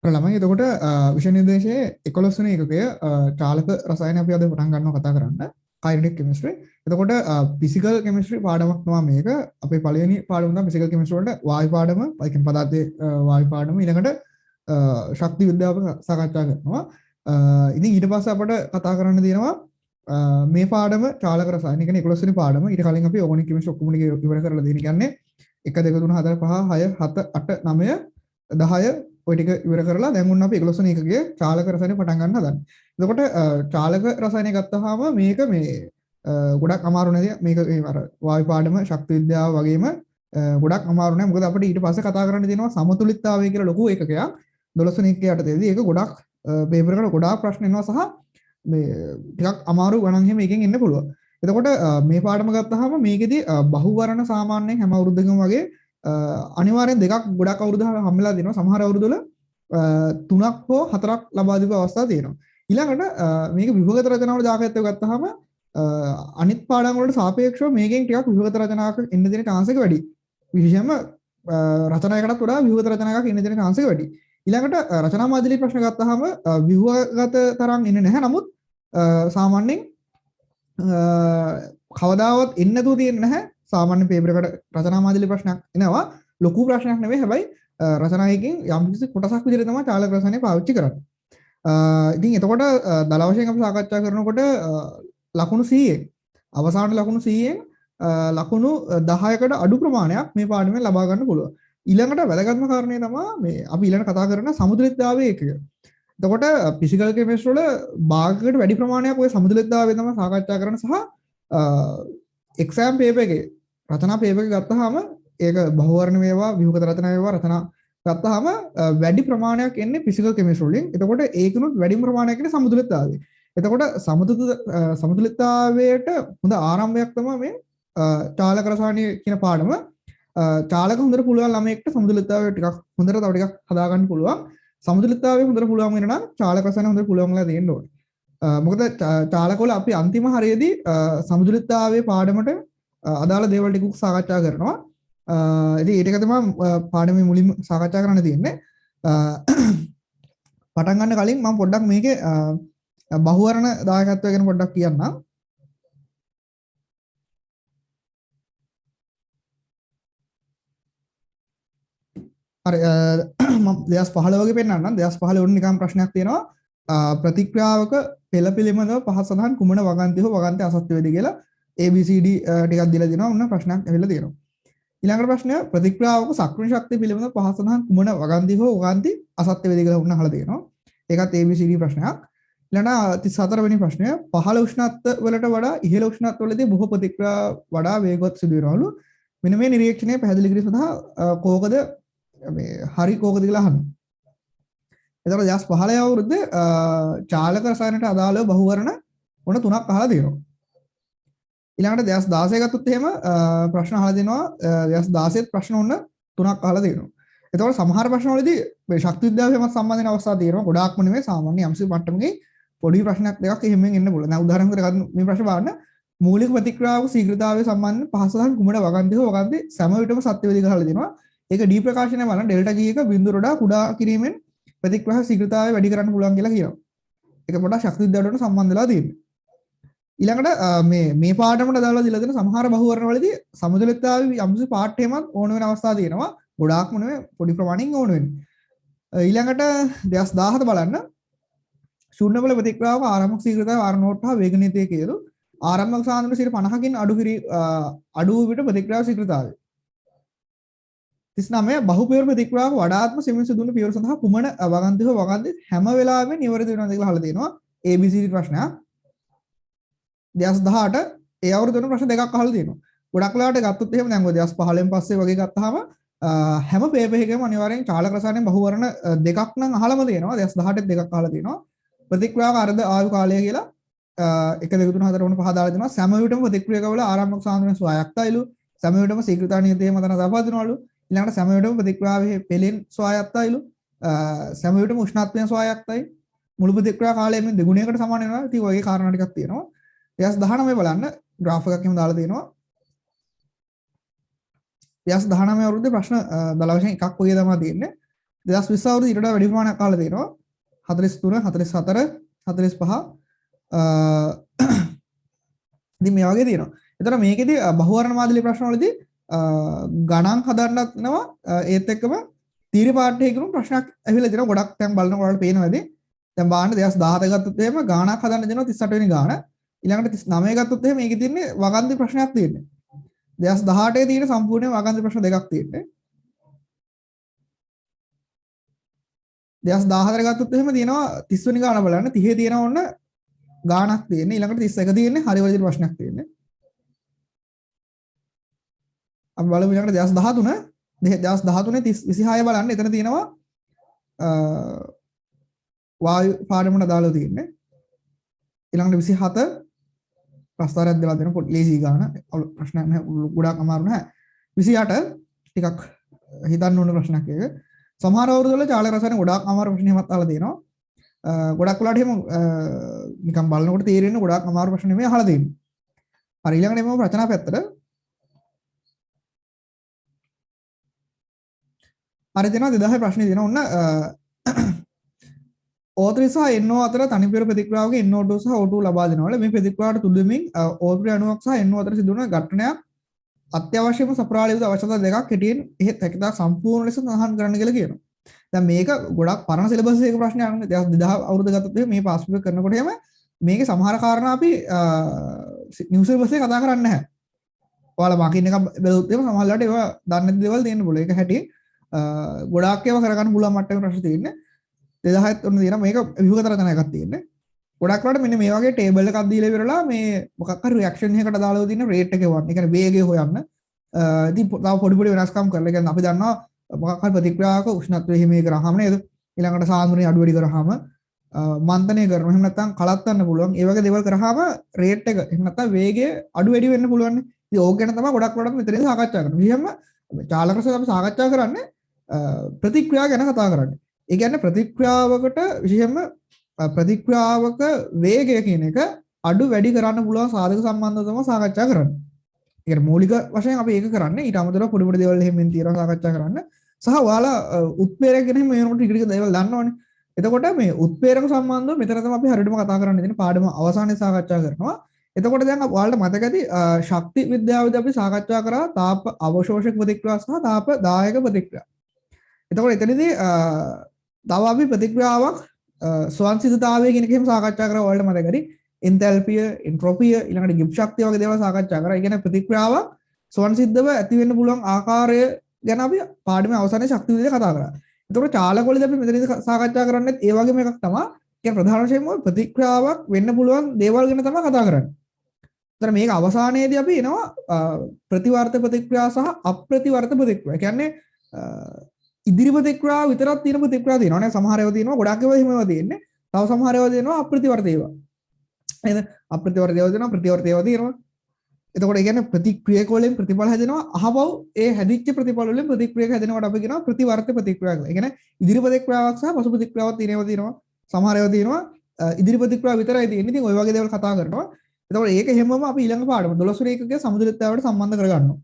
අර ළමයි එතකොට විෂය නිර්දේශයේ 11 වෙනි එකකය චාලක රසායන අපි අද පටන් ගන්නවා කතා කරන්න. කයිනටික් කෙමිස්ට්‍රි. එතකොට ෆිසිකල් කෙමිස්ට්‍රි පාඩමක් තමයි මේක. අපේ පළවෙනි පාඩම තමයි ෆිසිකල් කෙමිස්ට්‍රි වලට වායු පාඩම, ඒ කියන්නේ පදාර්ථයේ වායු පාඩම ඊළඟට ශක්ති විද්‍යාව සාකච්ඡා කරනවා. ඉතින් ඊට පස්සේ අපිට කතා කරන්න තියෙනවා මේ පාඩම චාලක රසායන කියන්නේ 11 වෙනි පාඩම. ඊට කලින් අපි ඕගනික් කෙමිස්ට්‍රි ඔක්කොම ඉවර කරලා දෙන කියන්නේ 1 2 3 4 5 6 7 8 9 10 ඔය ටික ඉවර කරලා දැන් උන් අපි 11 වෙනි එකකේ චාලක රසායනය පටන් ගන්න හදන්නේ. එතකොට චාලක රසායනය ගත්තාම මේක මේ ගොඩක් අමාරු නැති මේක අර වායු පාඩම ශක්ති විද්‍යාව වගේම ගොඩක් අමාරු නෑ. මොකද අපිට ඊට පස්සේ කතා කරන්න තියෙනවා සමතුලිතතාවය කියලා ලොකු එකකයක් 12 වෙනි එකේ යටතේදී ඒක ගොඩක් පේපර් එකට ගොඩාක් ප්‍රශ්න එනවා සහ මේ ටිකක් අමාරු ගණන් එහෙම එකෙන් එන්න පුළුවන්. එතකොට මේ පාඩම ගත්තාම මේකෙදි බහුවර්ණ සාමාන්‍යයෙන් හැම අවුරුද්දකම වගේ අනිවාර්යෙන් දෙකක් ගොඩක් අවුරුදු හම්බෙලා දෙනවා. සමහර අවුරුදු වල 3ක් හෝ 4ක් ලබා දීපු අවස්ථා තියෙනවා. ඊළඟට මේක විභාගත රචනාවල දායකත්වය ගත්තාම අනිත් පාඩම් වලට සාපේක්ෂව මේකෙන් ටිකක් විභාගත රචනාවක එන්න දෙන chance එක වැඩි. විශේෂයෙන්ම රචනාවකටත් වඩා විභාගත රචනාවක එන්න දෙන chance එක වැඩි. ඊළඟට රචනා මාදලී ප්‍රශ්න ගත්තාම විභාගත තරම් එන්නේ නැහැ. නමුත් සාමාන්‍යයෙන් කවදාවත් එන්නේ නැතුව තියෙන්නේ නැහැ. සාමාන්‍ය පේපර් එකට රචනා මාදලී ප්‍රශ්නයක් එනවා. ලොකු ප්‍රශ්නයක් නෙවෙයි. හැබැයි රචනායකින් යම් කිසි කොටසක් විදිහට තමයි චාලක රසායනය පාවිච්චි කරන්නේ. ඉතින් එතකොට දල වශයෙන් අපි සාකච්ඡා කරනකොට ලකුණු 100න් අවසාන ලකුණු 100න් ලකුණු 10කට අඩු ප්‍රමාණයක් මේ පාඩමෙන් ලබා ගන්න පුළුවන්. ඊළඟට වැදගත්ම කාරණේ තමයි මේ අපි ඊළඟ කතා කරන සමතුලිතතාවය එකක. එතකොට ෆිසිකල් කෙමිස්ට්‍රි වල භාගයකට වැඩි ප්‍රමාණයක් ඔය සමතුලිතතාවය තමයි සාකච්ඡා කරන සහ එක්සෑම් පේපර් එකේ රචනා පේපර් එක ගත්තාම ඒක බහුවර්ණ වේවා විභාග රචනා වේවා රචනා ගත්තාම වැඩි ප්‍රමාණයක් එන්නේ ෆිසිකල් කෙමිස්ට්‍රි වලින්. එතකොට ඒකනොත් වැඩි ප්‍රමාණයක් එන්නේ සමතුලිතතාවය. එතකොට සමතුලිතතාවයට හොඳ ආරම්භයක් තමයි මේ චාලක රසායන කියන පාඩම. චාලක හොඳට පුළුවන් ළමයෙක්ට සමතුලිතතාවය ටිකක් හොඳට තව ටිකක් හදා ගන්න පුළුවන්. සමතුලිතතාවය හොඳට පුළුවන් වෙන නම් චාලක රසායන හොඳට පුළුවන් වෙලා තියෙන්න ඕනේ. මොකද චාලක වල අපි අන්තිම හරියේදී සමතුලිතතාවයේ පාඩමට අදාළ දේවල් ටිකක් සාකච්ඡා කරනවා. ඉතින් ඒ ටික තමයි පාඩමේ මුලින්ම සාකච්ඡා කරන්න තියෙන්නේ. පටන් ගන්න කලින් මම පොඩ්ඩක් මේකේ බහුවර්ණ දායකත්වය ගැන පොඩ්ඩක් කියන්නම්. හරි මම 2015 වගේ පෙන්නන්නම්. 2015 උඩ නිකන් ප්‍රශ්නයක් තියෙනවා. ප්‍රතික්‍රියාවක පෙළ පිළිබඳව පහත් සඳහන් කුමන වගන්ති හෝ වගන්ති අසත්‍ය වේද කියලා ABCD ටිකක් දීලා දෙනවා. ඔන්න ප්‍රශ්නයක් ඇවිල්ලා තියෙනවා. ඊළඟට ප්‍රශ්නය ප්‍රතික්‍රියාවක සක්‍රිය ශක්තිය පිළිබඳව පහත් සඳහන් කුමන වගන්ති හෝ වගන්ති අසත්‍ය වේද කියලා ඔන්න අහලා තියෙනවා. ඒකත් ABCD ප්‍රශ්නයක්. ඊළඟ 34 වෙනි ප්‍රශ්නය පහළ උෂ්ණත්ව වලට වඩා ඉහළ උෂ්ණත්වවලදී බොහෝ ප්‍රතික්‍රියා වඩා වේගවත් සිදු වෙනවලු. මෙන්න මේ නිරීක්ෂණය පැහැදිලි කිරීම සඳහා කෝකද මේ හරි කෝකද කියලා අහනවා. එතකොට 2015 අවුරුද්දේ චාලක රසායනයට අදාළව බහුවර්ණ ඔන්න 3ක් අහලා තියෙනවා. ඊළඟට 2016 ගත්තොත් එහෙම ප්‍රශ්න අහලා දෙනවා 2016 ප්‍රශ්න ඔන්න 3ක් අහලා දෙනවා. එතකොට සමහර ප්‍රශ්න වලදී මේ ශක්ති විද්‍යාවට සම්බන්ධ වෙන අවස්ථා තියෙනවා. ගොඩාක්ම නෙමෙයි සාමාන්‍ය MC මට්ටමේ පොඩි ප්‍රශ්නයක් දෙකක් එහෙමෙන් එන්න පුළුවන්. දැන් උදාහරණයක් ගන්න මේ ප්‍රශ්න බලන්න මූලික ප්‍රතික්‍රියාවක ශීඝ්‍රතාවය සම්බන්ධ පහසුදහන් කුමන වගන්ති හෝ වගන්ති සම විටම සත්‍ය වේද කියලා දෙනවා. ඒක ඩී ප්‍රකාශනය බලන ඩෙල්ටා G එක බිඳුවට වඩා කුඩා කිරීමෙන් ප්‍රතික්‍රියා ශීඝ්‍රතාවය වැඩි කරන්න පුළුවන් කියලා කියනවා. ඒක පොඩ්ඩක් ශක්ති විද්‍යාවට සම්බන්ධ වෙලා තියෙනවා. ඊළඟට මේ පාඩමට දාලා දීලා තියෙන සමහර බහුවර්ණ වලදී සමතුලිතතාවය යම්සි පාඩ්‍යමත් ඕන වෙන අවස්ථා තියෙනවා. ගොඩාක්ම නෙමෙයි පොඩි ප්‍රමාණින් ඕන වෙන්නේ. ඊළඟට 2017 බලන්න ශූන්‍ය බල ප්‍රතික්‍රියාවක ආරම්භක ශීඝ්‍රතාවය R0 හා වේග නීතිය කියලු ආරම්භක සාන්ද්‍රණය 50කින් අඩු විට ප්‍රතික්‍රියාව ශීඝ්‍රතාවය 39 බහුපියවර ප්‍රතික්‍රියාවක වඩාත්ම සෙමින් සිදුවන පියවර සඳහා කුමන වගන්ති හෝ වගන්ති හැම වෙලාවෙම නිවැරදි වෙනවද කියලා අහලා තියෙනවා ABCD ප්‍රශ්නයක් 2018 ඒ අවුරුදු වෙන ප්‍රශ්න දෙකක් අහලා තියෙනවා ගොඩක් වෙලාවට ගත්තොත් එහෙම දැන් ඔය 2015න් පස්සේ වගේ ගත්තාම හැම පේපර් එකකම අනිවාර්යෙන් චාලක රසායනයෙන් බහුවර්ණ දෙකක් නම් අහලම තියෙනවා 2018 දෙකක් අහලා තියෙනවා ප්‍රතික්‍රියාවක අර්ධ ආයු කාලය කියලා 1 2 3 4 5 දාලා දෙනවා සෑම විටම ප්‍රතික්‍රියාවල ආරම්භක සාන්ද්‍රණය ස්වායත්තයිලු සෑම විටම ශීඝ්‍රතා නියතය මත නතර දිනවලු ඊළඟට සෑම විටම ප්‍රතික්‍රියාවේ පෙළෙන් ස්වායත්තයිලු සෑම විටම උෂ්ණත්වයෙන් ස්වායත්තයි මුළු ප්‍රතික්‍රියා කාලයෙන් දෙගුණයකට සමාන වෙනවා ඉතින් ඔයගේ කාරණා ටිකක් තියෙනවා 2019 බලන්න graph එකක් එහෙම දාලා තියෙනවා 2019 අවුරුද්දේ ප්‍රශ්න දල වශයෙන් එකක් වගේ තමයි තියෙන්නේ 2020 අවුරුදු ඊට වඩා වැඩි ප්‍රමාණයක් කාලය තියෙනවා 43 44 45 ඉතින් මේ වගේ තියෙනවා. එතන මේකෙදි බහුවර්ණ මාදිලි ප්‍රශ්න වලදී ගණන් හදන්නත් වෙනවා ඒත් එක්කම තීර පාඨයේ කරුණු ප්‍රශ්නයක් ඇවිල්ලා තියෙනවා ගොඩක් දැන් බලනකොට ඔයාලට පේනවාද දැන් බලන්න 2017 ගත්තොත් එහෙම ගාණක් හදන්න දෙනවා 38 වෙනි ගාණ ඊළඟට 39 ගත්තොත් එහෙම මේකේ තියෙන්නේ වගන්ති ප්‍රශ්නයක් තියෙන්නේ 2018 තියෙන සම්පූර්ණ වගන්ති ප්‍රශ්න දෙකක් තියෙන්නේ 2014 ගත්තොත් එහෙම තියෙනවා 30 වෙනි ගාණ බලන්න 30 තියෙනවා ඔන්න ගාණක් තියෙන්නේ ඊළඟට 31 තියෙන්නේ හරි වැරදි ප්‍රශ්නයක් තියෙන්නේ අපි බලමු ඊළඟට 2013 26 බලන්න එතන තියෙනවා වායු පාඩමකට දාලා තියෙන්නේ ඊළඟට 27 ප්‍රස්තාරයක් දාලා දෙන පොඩි ලේසි ගාන ප්‍රශ්නයක් නැහැ ගොඩක් අමාරු නැහැ 28 ටිකක් හිතන්න ඕන ප්‍රශ්නයක් ඒක සමහර අවුරුදු වල ජාල රසායන ගොඩක් අමාරු ප්‍රශ්න එහෙමත් අහලා තියෙනවා ගොඩක් වෙලාවට එහෙම නිකන් බලනකොට තේරෙන්නේ ගොඩක් අමාරු ප්‍රශ්න නෙමෙයි අහලා තියෙන්නේ හරි ඊළඟට එමු රචනා පැත්තට හරි දෙනවා 2000 ප්‍රශ්නේ දෙනවා ඔන්න O3 සහ NO අතර තනිපෙර ප්‍රතික්‍රියාවක NO2 සහ O2 ලබා දෙනවල මේ ප්‍රතික්‍රියාවට තුඩුමින් O3 අණුවක් සහ NO අතර සිදුවන ඝටනයක් අත්‍යවශ්‍යම සප්‍රාලිත අවශ්‍යතා දෙකක් හැටියෙන් එහෙත් හැකියතා සම්පූර්ණ ලෙස සඳහන් කරන්න කියලා කියනවා. දැන් මේක ගොඩක් පරණ සිලබස් එකක ප්‍රශ්නයක් නේ 2000 අවුරුදු ගත්තොත් මේ පාස් පේපර් කරනකොට එහෙම මේකේ සමහර කාරණා අපි නිවුස් සිලබස් එකේ කතා කරන්නේ නැහැ. ඔයාලා මාකින් එක බැලුවොත් එහෙම සමහරවිට ඒවා දන්නේ නැති දේවල් තියෙන්න පුළුවන්. ඒක හැටි ගොඩාක් ඒවා කරගන්න පුළුවන් මට්ටමේ ප්‍රශ්න තියෙන්නේ. 2007 ඔන්න තියෙනවා මේක විභාග තරතන එකක් තියෙන්නේ. ගොඩක් වලට මෙන්න මේ වගේ ටේබල් එකක් දීලා ඉවරලා මේ මොකක් හරි රියැක්ෂන් එකකට දාලා තියෙන රේට් එක වන්න. ඒ කියන්නේ වේගය හොයන්න. ඉතින් තව පොඩි පොඩි වෙනස්කම් කරලා. ඒ කියන්නේ අපි දන්නවා මොකක් හරි ප්‍රතික්‍රියාවක උෂ්ණත්වය හිමේ කරාම නේද? ඊළඟට සාන්ද්‍රණය අඩු වැඩි කරාම මන්තනය කරනවා. එහෙම නැත්නම් කලත්වන්න පුළුවන්. ඒ වගේ දේවල් කරාම රේට් එක එහෙම නැත්නම් වේගය අඩු වැඩි වෙන්න පුළුවන්. ඉතින් ඕක ගැන තමයි ගොඩක් වලට මෙතනදී සාකච්ඡා කරන්නේ. විහිම චාලක රසායන අපි සාකච්ඡා කරන්නේ ප්‍රතික්‍රියාව ගැන කතා කරන්නේ. ඒ කියන්නේ ප්‍රතික්‍රියාවකට විශේෂයෙන්ම ප්‍රතික්‍රියාවක වේගය කියන එක අඩු වැඩි කරන්න පුළුවන් සාධක සම්බන්ධව තමයි සාකච්ඡා කරන්නේ. ඒ කියන්නේ මූලික වශයෙන් අපි ඒක කරන්නේ ඊට අමතරව පොඩි පොඩි දේවල් එහෙම තියෙනවා සාකච්ඡා කරන්න. සහ ඔයාලා උත්ප්‍රේරක ගැන මේ වෙනකොට ටික ටික දේවල් දන්නවනේ. එතකොට මේ උත්ප්‍රේරක සම්බන්ධව මෙතන තමයි අපි හරියටම කතා කරන්න ඉන්නේ පාඩම අවසානයේ සාකච්ඡා කරනවා. එතකොට දැන් ඔයාලට මතක ඇති ශක්ති විද්‍යාවේදී අපි සාකච්ඡා කරා තාප අවශෝෂක ප්‍රතික්‍රියා සහ තාප දායක ප්‍රතික්‍රියා. එතකොට එතනදී තව අපි ප්‍රතික්‍රියාවක් ස්වංසිද්ධතාවය කියන එක එහෙම සාකච්ඡා කරා ඔයාලට මතක ඇති එන්තැල්පිය එන්ට්‍රොපිය ඊළඟට ගිබ්ස් ශක්තිය වගේ දේවල් සාකච්ඡා කරා. ඒ කියන්නේ ප්‍රතික්‍රියාවක් ස්වංසිද්ධව ඇති වෙන්න පුළුවන් ආකාරය ගැන අපි පාඩමේ අවසානයේ ශක්ති විද්‍යාවේ කතා කරා. එතකොට චාලකවලදී අපි මෙතනදී සාකච්ඡා කරන්නේ ඒ වගේම එකක් තමයි. කියන්නේ ප්‍රධාන වශයෙන්ම ප්‍රතික්‍රියාවක් වෙන්න පුළුවන් දේවල් ගැන තමයි කතා කරන්නේ. එතන මේක අවසානයේදී අපි එනවා ප්‍රතිවර්ත ප්‍රතික්‍රියා සහ අප්‍රතිවර්ත ප්‍රතික්‍රියා. කියන්නේ ඉදිරි ප්‍රතික්‍රියාව විතරක් තියෙන ප්‍රතික්‍රියා තියෙනවා නේ සමහර ඒවා තියෙනවා ගොඩක් ඒවා එහෙම ඒවා තියෙන්නේ. තව සමහර ඒවා තියෙනවා අප්‍රතිවර්ත ඒවා. නේද? අප්‍රතිවර්ත ඒවා තියෙනවා ප්‍රතිවර්ත ඒවා තියෙනවා. එතකොට ඒ කියන්නේ ප්‍රතික්‍රියක වලින් ප්‍රතිඵල හැදෙනවා අහවව් ඒ හැදිච්ච ප්‍රතිඵල වලින් ප්‍රතික්‍රියක හැදෙනකොට අපි කියනවා ප්‍රතිවර්ත ප්‍රතික්‍රියා කියලා. ඒ කියන්නේ ඉදිරි ප්‍රතික්‍රියාවක් සහ පසු ප්‍රතික්‍රියාවක් තියෙනවා. සමහර ඒවා තියෙනවා ඉදිරි ප්‍රතික්‍රියාව විතරයි තියෙන්නේ. ඉතින් ওই වගේ දේවල් කතා කරනවා. එතකොට ඒක හැමෝම අපි ඊළඟ පාඩම 12 වෙනි එකකේ සමුද්‍රත්වයට සම්බන්ධ කරගන්නවා.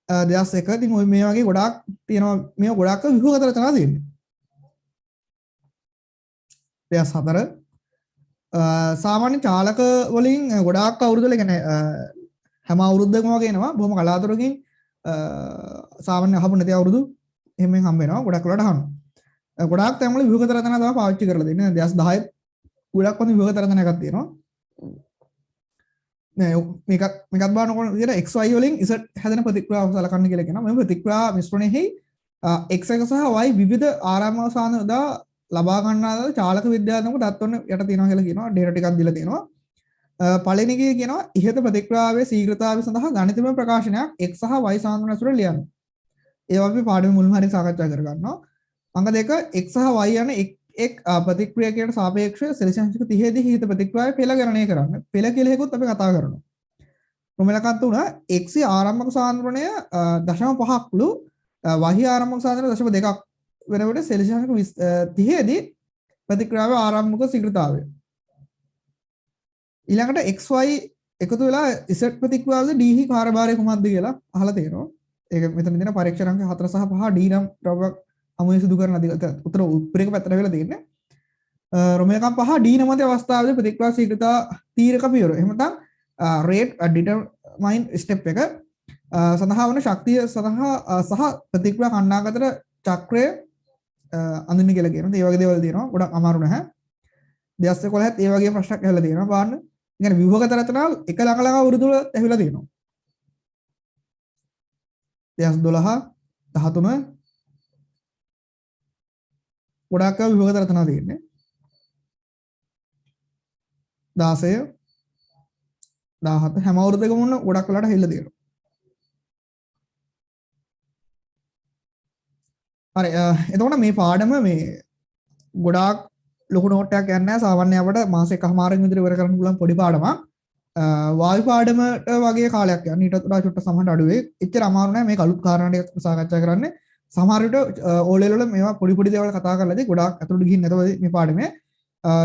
දෙයක් එක ඉතින් ඔය මේ වගේ ගොඩාක් තියෙනවා මේ ගොඩාක් විභාග රචනා තියෙන්නේ. දෙයක් හතර සාමාන්‍ය චාලක වලින් ගොඩාක් අවුරුදු වල කියන්නේ හැම අවුරුද්දකම වගේ එනවා බොහොම කලාතුරකින් සාමාන්‍ය අහපු නැති අවුරුදු එහෙම හම්බ වෙනවා ගොඩක් වලට අහනවා. ගොඩාක් තැන්වල විභාග රචනා තමයි පාවිච්චි කරලා දෙන්නේ. 2010 ගොඩක් වගේ විභාග රචනා එකක් තියෙනවා. නෑ මේකත් බලනකොට විදිහට xy වලින් z හැදෙන ප්‍රතික්‍රියාව සලකන්න කියලා කියනවා. මේ ප්‍රතික්‍රියා මිශ්‍රණයෙහි x එක සහ y විවිධ ආරාම සාන්ද්‍රතා ලබා ගන්නාද චාලක විද්‍යාත්මක තත්ත්වන යට තියෙනවා කියලා කියනවා. ඩේටා ටිකක් දීලා තියෙනවා. පළවෙනි එකේ කියනවා ඉහත ප්‍රතික්‍රියාවේ ශීඝ්‍රතාවය සඳහා ගණිතමය ප්‍රකාශනයක් x සහ y සාන්ද්‍රණ ඇසුර ලියන්න. ඒවා අපි පාඩමේ මුල්ම හරිය සාකච්ඡා කරගන්නවා. අංක 2 x සහ y යන එක් ප්‍රතික්‍රියකයට සාපේක්ෂව සෙල්සියස් 30 දී හිත ප්‍රතික්‍රියාවේ පෙළ ගණනය කරන්න. පෙළ කියලා එකකුත් අපි කතා කරනවා. ප්‍රමේලකත් තුන x ආරම්භක සාන්ද්‍රණය 0.5ක්ලු y ආරම්භක සාන්ද්‍රණය 0.2ක් වෙනකොට සෙල්සියස් 30 දී ප්‍රතික්‍රියාවේ ආරම්භක ශීඝ්‍රතාවය. ඊළඟට xy එකතු වෙලා z ප්‍රතික්‍රියාවේ d හි කාර්යභාරය කොහොමද කියලා අහලා තියෙනවා. ඒක මෙතන දෙන පරීක්ෂණ අංක 4 සහ 5 D නම් ද්‍රව්‍යයක් අමුවේ සිදු කරන උත්තර උත්ප්‍රේරක පැත්තට වෙලා තියෙන්නේ. රොමේකම් 5 D නමත අවස්ථාවේදී ප්‍රතික්‍රියා ශීඝ්‍රතා තීරක පියවර. එහෙම නැත්නම් rate determine step එක සඳහා වන ශක්තිය සහ ප්‍රතික්‍රියා කණ්ඩායමකට චක්‍රය අඳින්න කියලා කියනවා. ඒ වගේ දේවල් තියෙනවා. ගොඩක් අමාරු නැහැ. 2011ත් ඒ වගේ ප්‍රශ්නයක් ඇහලා තියෙනවා. බලන්න. ඉතින් විභවගත රචනාවල් එක ළඟ ළඟ වෘතුවල ඇහිලා තියෙනවා. 2012 13 ගොඩක් විභවගත රචනා තියෙන්නේ. 16 17 හැම අවුරුද්දකම වුණ ගොඩක් වෙලාට ඇහිලා තියෙනවා. හරි එතකොට මේ පාඩම මේ ගොඩාක් ලොකු නෝට් එකක් යන්නේ නැහැ සාමාන්‍ය අපිට මාස එකමාරකින් විතර ඉවර කරන්න පුළුවන් පොඩි පාඩමක් වායු පාඩමට වගේ කාලයක් යන්නේ ඊට වඩා චුට්ටක් සමහරට අඩුවේ එච්චර අමාරු නෑ මේක අලුත් කාරණා ටිකක් සාකච්ඡා කරන්නේ සමහර විට ඕ ලෙවල් වල මේවා පොඩි පොඩි දේවල් කතා කරලාදී ගොඩාක් අතුරුට ගිහින් නැතව මේ පාඩමේ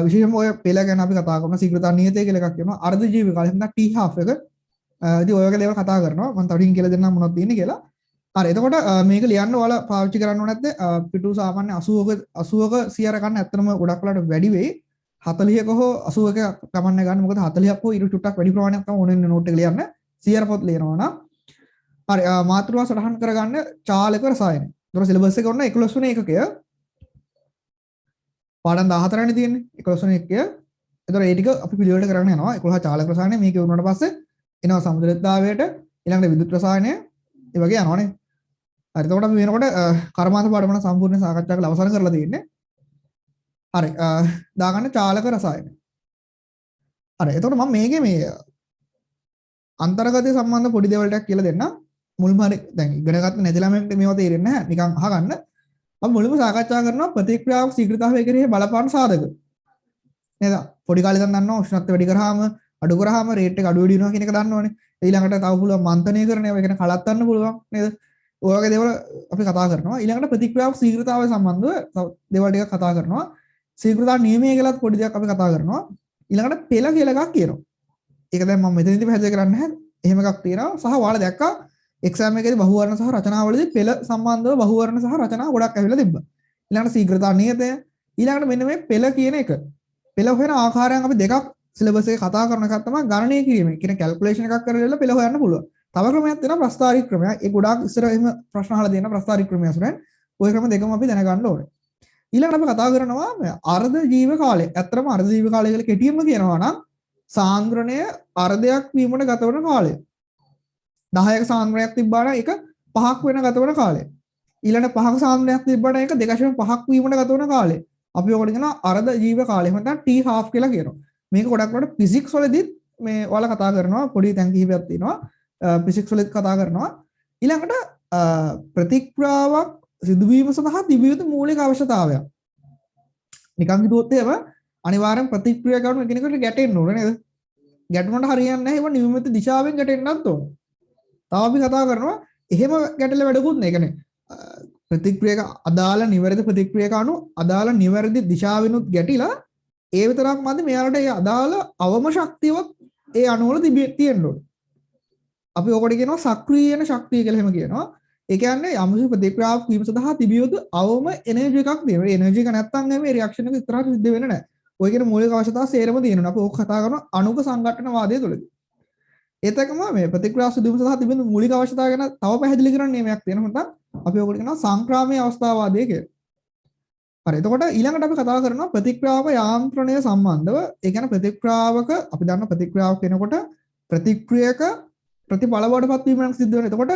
විශේෂයෙන්ම ඔය පෙළ ගැන අපි කතා කරනවා ශීඝ්‍රතා නියතය කියලා එකක් කියනවා අර්ධ ජීවි කාලය නැත්නම් T half එක ඉතින් ඔය වගේ දේවල් කතා කරනවා මම තවටින් කියලා දෙන්නම් මොනවද තියෙන්නේ කියලා හරි එතකොට මේක ලියන්න ඔයාලා පාවිච්චි කරන්න ඕනේ නැත්නම් පිටු සාමාන්‍ය 80ක 100 ගන්න ඇත්තටම ගොඩක් වෙලාට වැඩි වෙයි 40ක හෝ 80ක ගමන්න ගන්න මොකද 40ක් හෝ ඊට චුට්ටක් වැඩි ප්‍රමාණයක් තමයි ඕනෙ නෝට් එක ලියන්න 100 පොත් ලියනවා නම් හරි මාතෘකාව සටහන් කරගන්න චාලක රසායන. ඒතර සිලබස් එක ඔන්න 11 වෙනි එකකය. පාඩම් 14 වෙනි තියෙන්නේ 11 වෙනි එකකය. ඒතර ඒ ටික අපි පිළිවෙලට කරගෙන යනවා 11 චාලක රසායනය මේක වුණාට පස්සේ එනවා සමුද්‍රතාවයට ඊළඟට විදුලි රසායනය ඒ වගේ යනවනේ. හරි එතකොට අපි වෙනකොට කර්මාන්ත පාඩම නම් සම්පූර්ණ සාකච්ඡා කරලා අවසන් කරලා තියෙන්නේ. හරි දාගන්න චාලක රසායන. හරි එතකොට මම මේකේ මේ අන්තර්ගතය සම්බන්ධ පොඩි දේවල් ටිකක් කියලා දෙන්නම්. මුල්ම හරි දැන් ඉගෙන ගන්න නැති ළමයින්ට මේවා තේරෙන්නේ නැහැ. නිකන් අහගන්න. අපි මුලින්ම සාකච්ඡා කරනවා ප්‍රතික්‍රියාවක් ශීඝ්‍රතාවය කෙරෙහි බලපාන සාධක. නේද? පොඩි කාලේ ඉඳන් දන්නවා උෂ්ණත්වය වැඩි කරාම අඩු කරාම රේට් එක අඩු වැඩි වෙනවා කියන එක දන්නවනේ. ඊළඟට තව පුළුවන් මන්තනය කරන ඒවා කියන්නේ කලත්තන්න පුළුවන් නේද? ඔය වගේ දේවල් අපි කතා කරනවා. ඊළඟට ප්‍රතික්‍රියාවක් ශීඝ්‍රතාවය සම්බන්ධව දේවල් ටිකක් කතා කරනවා. ශීඝ්‍රතා නියමය කියලාත් පොඩි දෙයක් අපි කතා කරනවා. ඊළඟට පෙළ කියලා එකක් කියනවා. ඒක දැන් මම මෙතනදී පැහැදිලි කරන්නේ නැහැ. එහෙම එකක් තියෙනවා. සහ ඔයාලා දැක්කා එක්සෑම් එකේදී බහුවර්ණ සහ රචනාවලදී පෙළ සම්බන්ධව බහුවර්ණ සහ රචනා ගොඩක් ඇවිල්ලා තිබ්බා. ඊළඟට ශීඝ්‍රතා නියතය. ඊළඟට මෙන්න මේ පෙළ කියන එක. පෙළ හොයන ආකාරයන් අපි දෙකක් සිලබස් එකේ කතා කරන එකක් තමයි ගණනය කිරීම. කියන කැල්කියුලේෂන් එකක් කරලා පෙළ හොයන්න පුළුවන්. තව ක්‍රමයක් තියෙනවා ප්‍රස්තාරික ක්‍රමයක්. ඒ ගොඩාක් ඉස්සර එහෙම ප්‍රශ්න අහලා දෙන ප්‍රස්තාරික ක්‍රමය අසුරෙන්. ওই ක්‍රම දෙකම අපි දැනගන්න ඕනේ. ඊළඟට අපි කතා කරනවා අර්ධ ජීව කාලය. ඇත්තටම අර්ධ ජීව කාලය කියලා කෙටියෙන්ම කියනවා නම් සාන්ද්‍රණය අර්ධයක් වීමට ගත වන කාලය. 10ක සාන්ද්‍රණයක් තිබ්බා නම් ඒක 5ක් වෙන ගත වන කාලය. ඊළඟ 5ක සාන්ද්‍රණයක් තිබ්බා නම් ඒක 2.5ක් වීමට ගත වන කාලය. අපි ඔකට කියනවා අර්ධ ජීව කාලය. එහෙම නැත්නම් T half කියලා කියනවා. මේක ගොඩක් වලට ෆිසික්ස් වලදීත් මේ ඔයාලා කතා කරනවා පොඩි තැන් කිහිපයක් තියෙනවා. ෆිසික්ස් වලත් කතා කරනවා. ඊළඟට ප්‍රතික්‍රියාවක් සිදුවීම සඳහා තිබිය යුතු මූලික අවශ්‍යතාවයක්. නිකන් හිතුවොත් එහෙම අනිවාර්යෙන් ප්‍රතික්‍රියා කරන කෙනෙකුට ගැටෙන්න ඕනේ නේද? ගැටුමට හරියන්නේ නැහැ. ඒව නියමිත දිශාවෙන් ගැටෙන්නත් ඕනේ. තව අපි කතා කරනවා එහෙම ගැටල වැඩකුත් නෑ. ඒ කියන්නේ ප්‍රතික්‍රියාවක අදාළ නිවැරදි ප්‍රතික්‍රියාවක අනුව අදාළ නිවැරදි දිශාවෙනුත් ගැටිලා ඒ විතරක් මන්ද මෙයාලට ඒ අදාළ අවම ශක්තියවත් ඒ අණුවල තියෙන්න ඕනේ. අපි ඔකට කියනවා සක්‍රීයන ශක්තිය කියලා එහෙම කියනවා. ඒ කියන්නේ යම්කිසි ප්‍රතික්‍රියාවක් වීම සඳහා තිබිය යුතු අවම එනර්ජි එකක් තියෙනවා. ඒ එනර්ජි එක නැත්තම් මේ රියැක්ෂන් එක ඉස්සරහට සිද්ධ වෙන්නේ නැහැ. ඔය කියන මූලික අවශ්‍යතාව සේරම තියෙනවා. අපි ඕක කතා කරනවා අණුක සංඝටන වාදය තුළදී. ඒතකම මේ ප්‍රතික්‍රියාව සිදුවීම සඳහා තිබෙන මූලික අවශ්‍යතාව ගැන තව පැහැදිලි කරන්න නියමයක් තියෙනවා. නැත්නම් අපි ඔකට කියනවා සංක්‍රාමීය අවස්ථාවාදය කියලා. හරි. එතකොට ඊළඟට අපි කතා කරනවා ප්‍රතික්‍රියාවක යාන්ත්‍රණය සම්බන්ධව. ඒ කියන්නේ ප්‍රතික්‍රියාවක අපි දන්න ප්‍රතික්‍රියාවක් වෙනකොට ප්‍රතික්‍රියක ප්‍රතිඵල වලටපත් වීමක් සිද්ධ වෙනවා. එතකොට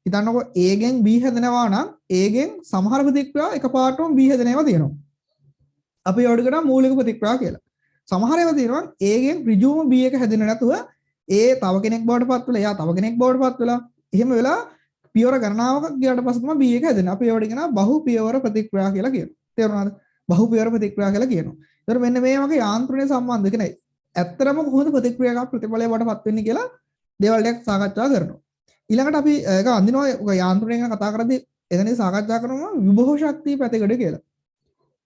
හිතන්නකො A ගෙන් B හැදෙනවා නම් A ගෙන් සමහර ප්‍රතික්‍රියා එකපාරටම B හැදෙන ඒවා තියෙනවා. අපි ඒවට කියනවා මූලික ප්‍රතික්‍රියා කියලා. සමහර ඒවා තියෙනවා A ගෙන් ඍජුවම B එක හැදෙන්නේ නැතුව ඒ තව කෙනෙක් බවට පත් වෙලා එයා තව කෙනෙක් බවට පත් වෙලා එහෙම වෙලා පියවර ගණනාවක ගියාට පස්සේ තමයි B එක හැදෙන්නේ. අපි ඒවට කියනවා බහු පියවර ප්‍රතික්‍රියා කියලා කියනවා. තේරුණාද? බහු පියවර ප්‍රතික්‍රියා කියලා කියනවා. ඒතර මෙන්න මේ වගේ යාන්ත්‍රණය සම්බන්ධ කියන්නේ ඇත්තටම කොහොමද ප්‍රතික්‍රියාවක් ප්‍රතිඵලය බවට පත් වෙන්නේ කියලා දේවල් ටික සාකච්ඡා කරනවා. ඊළඟට අපි ඒක අඳිනවා ඔය යාන්ත්‍රණය ගැන කතා කරද්දී එතනදී සාකච්ඡා කරනවා විභව ශක්තිය පැතිකඩ කියලා.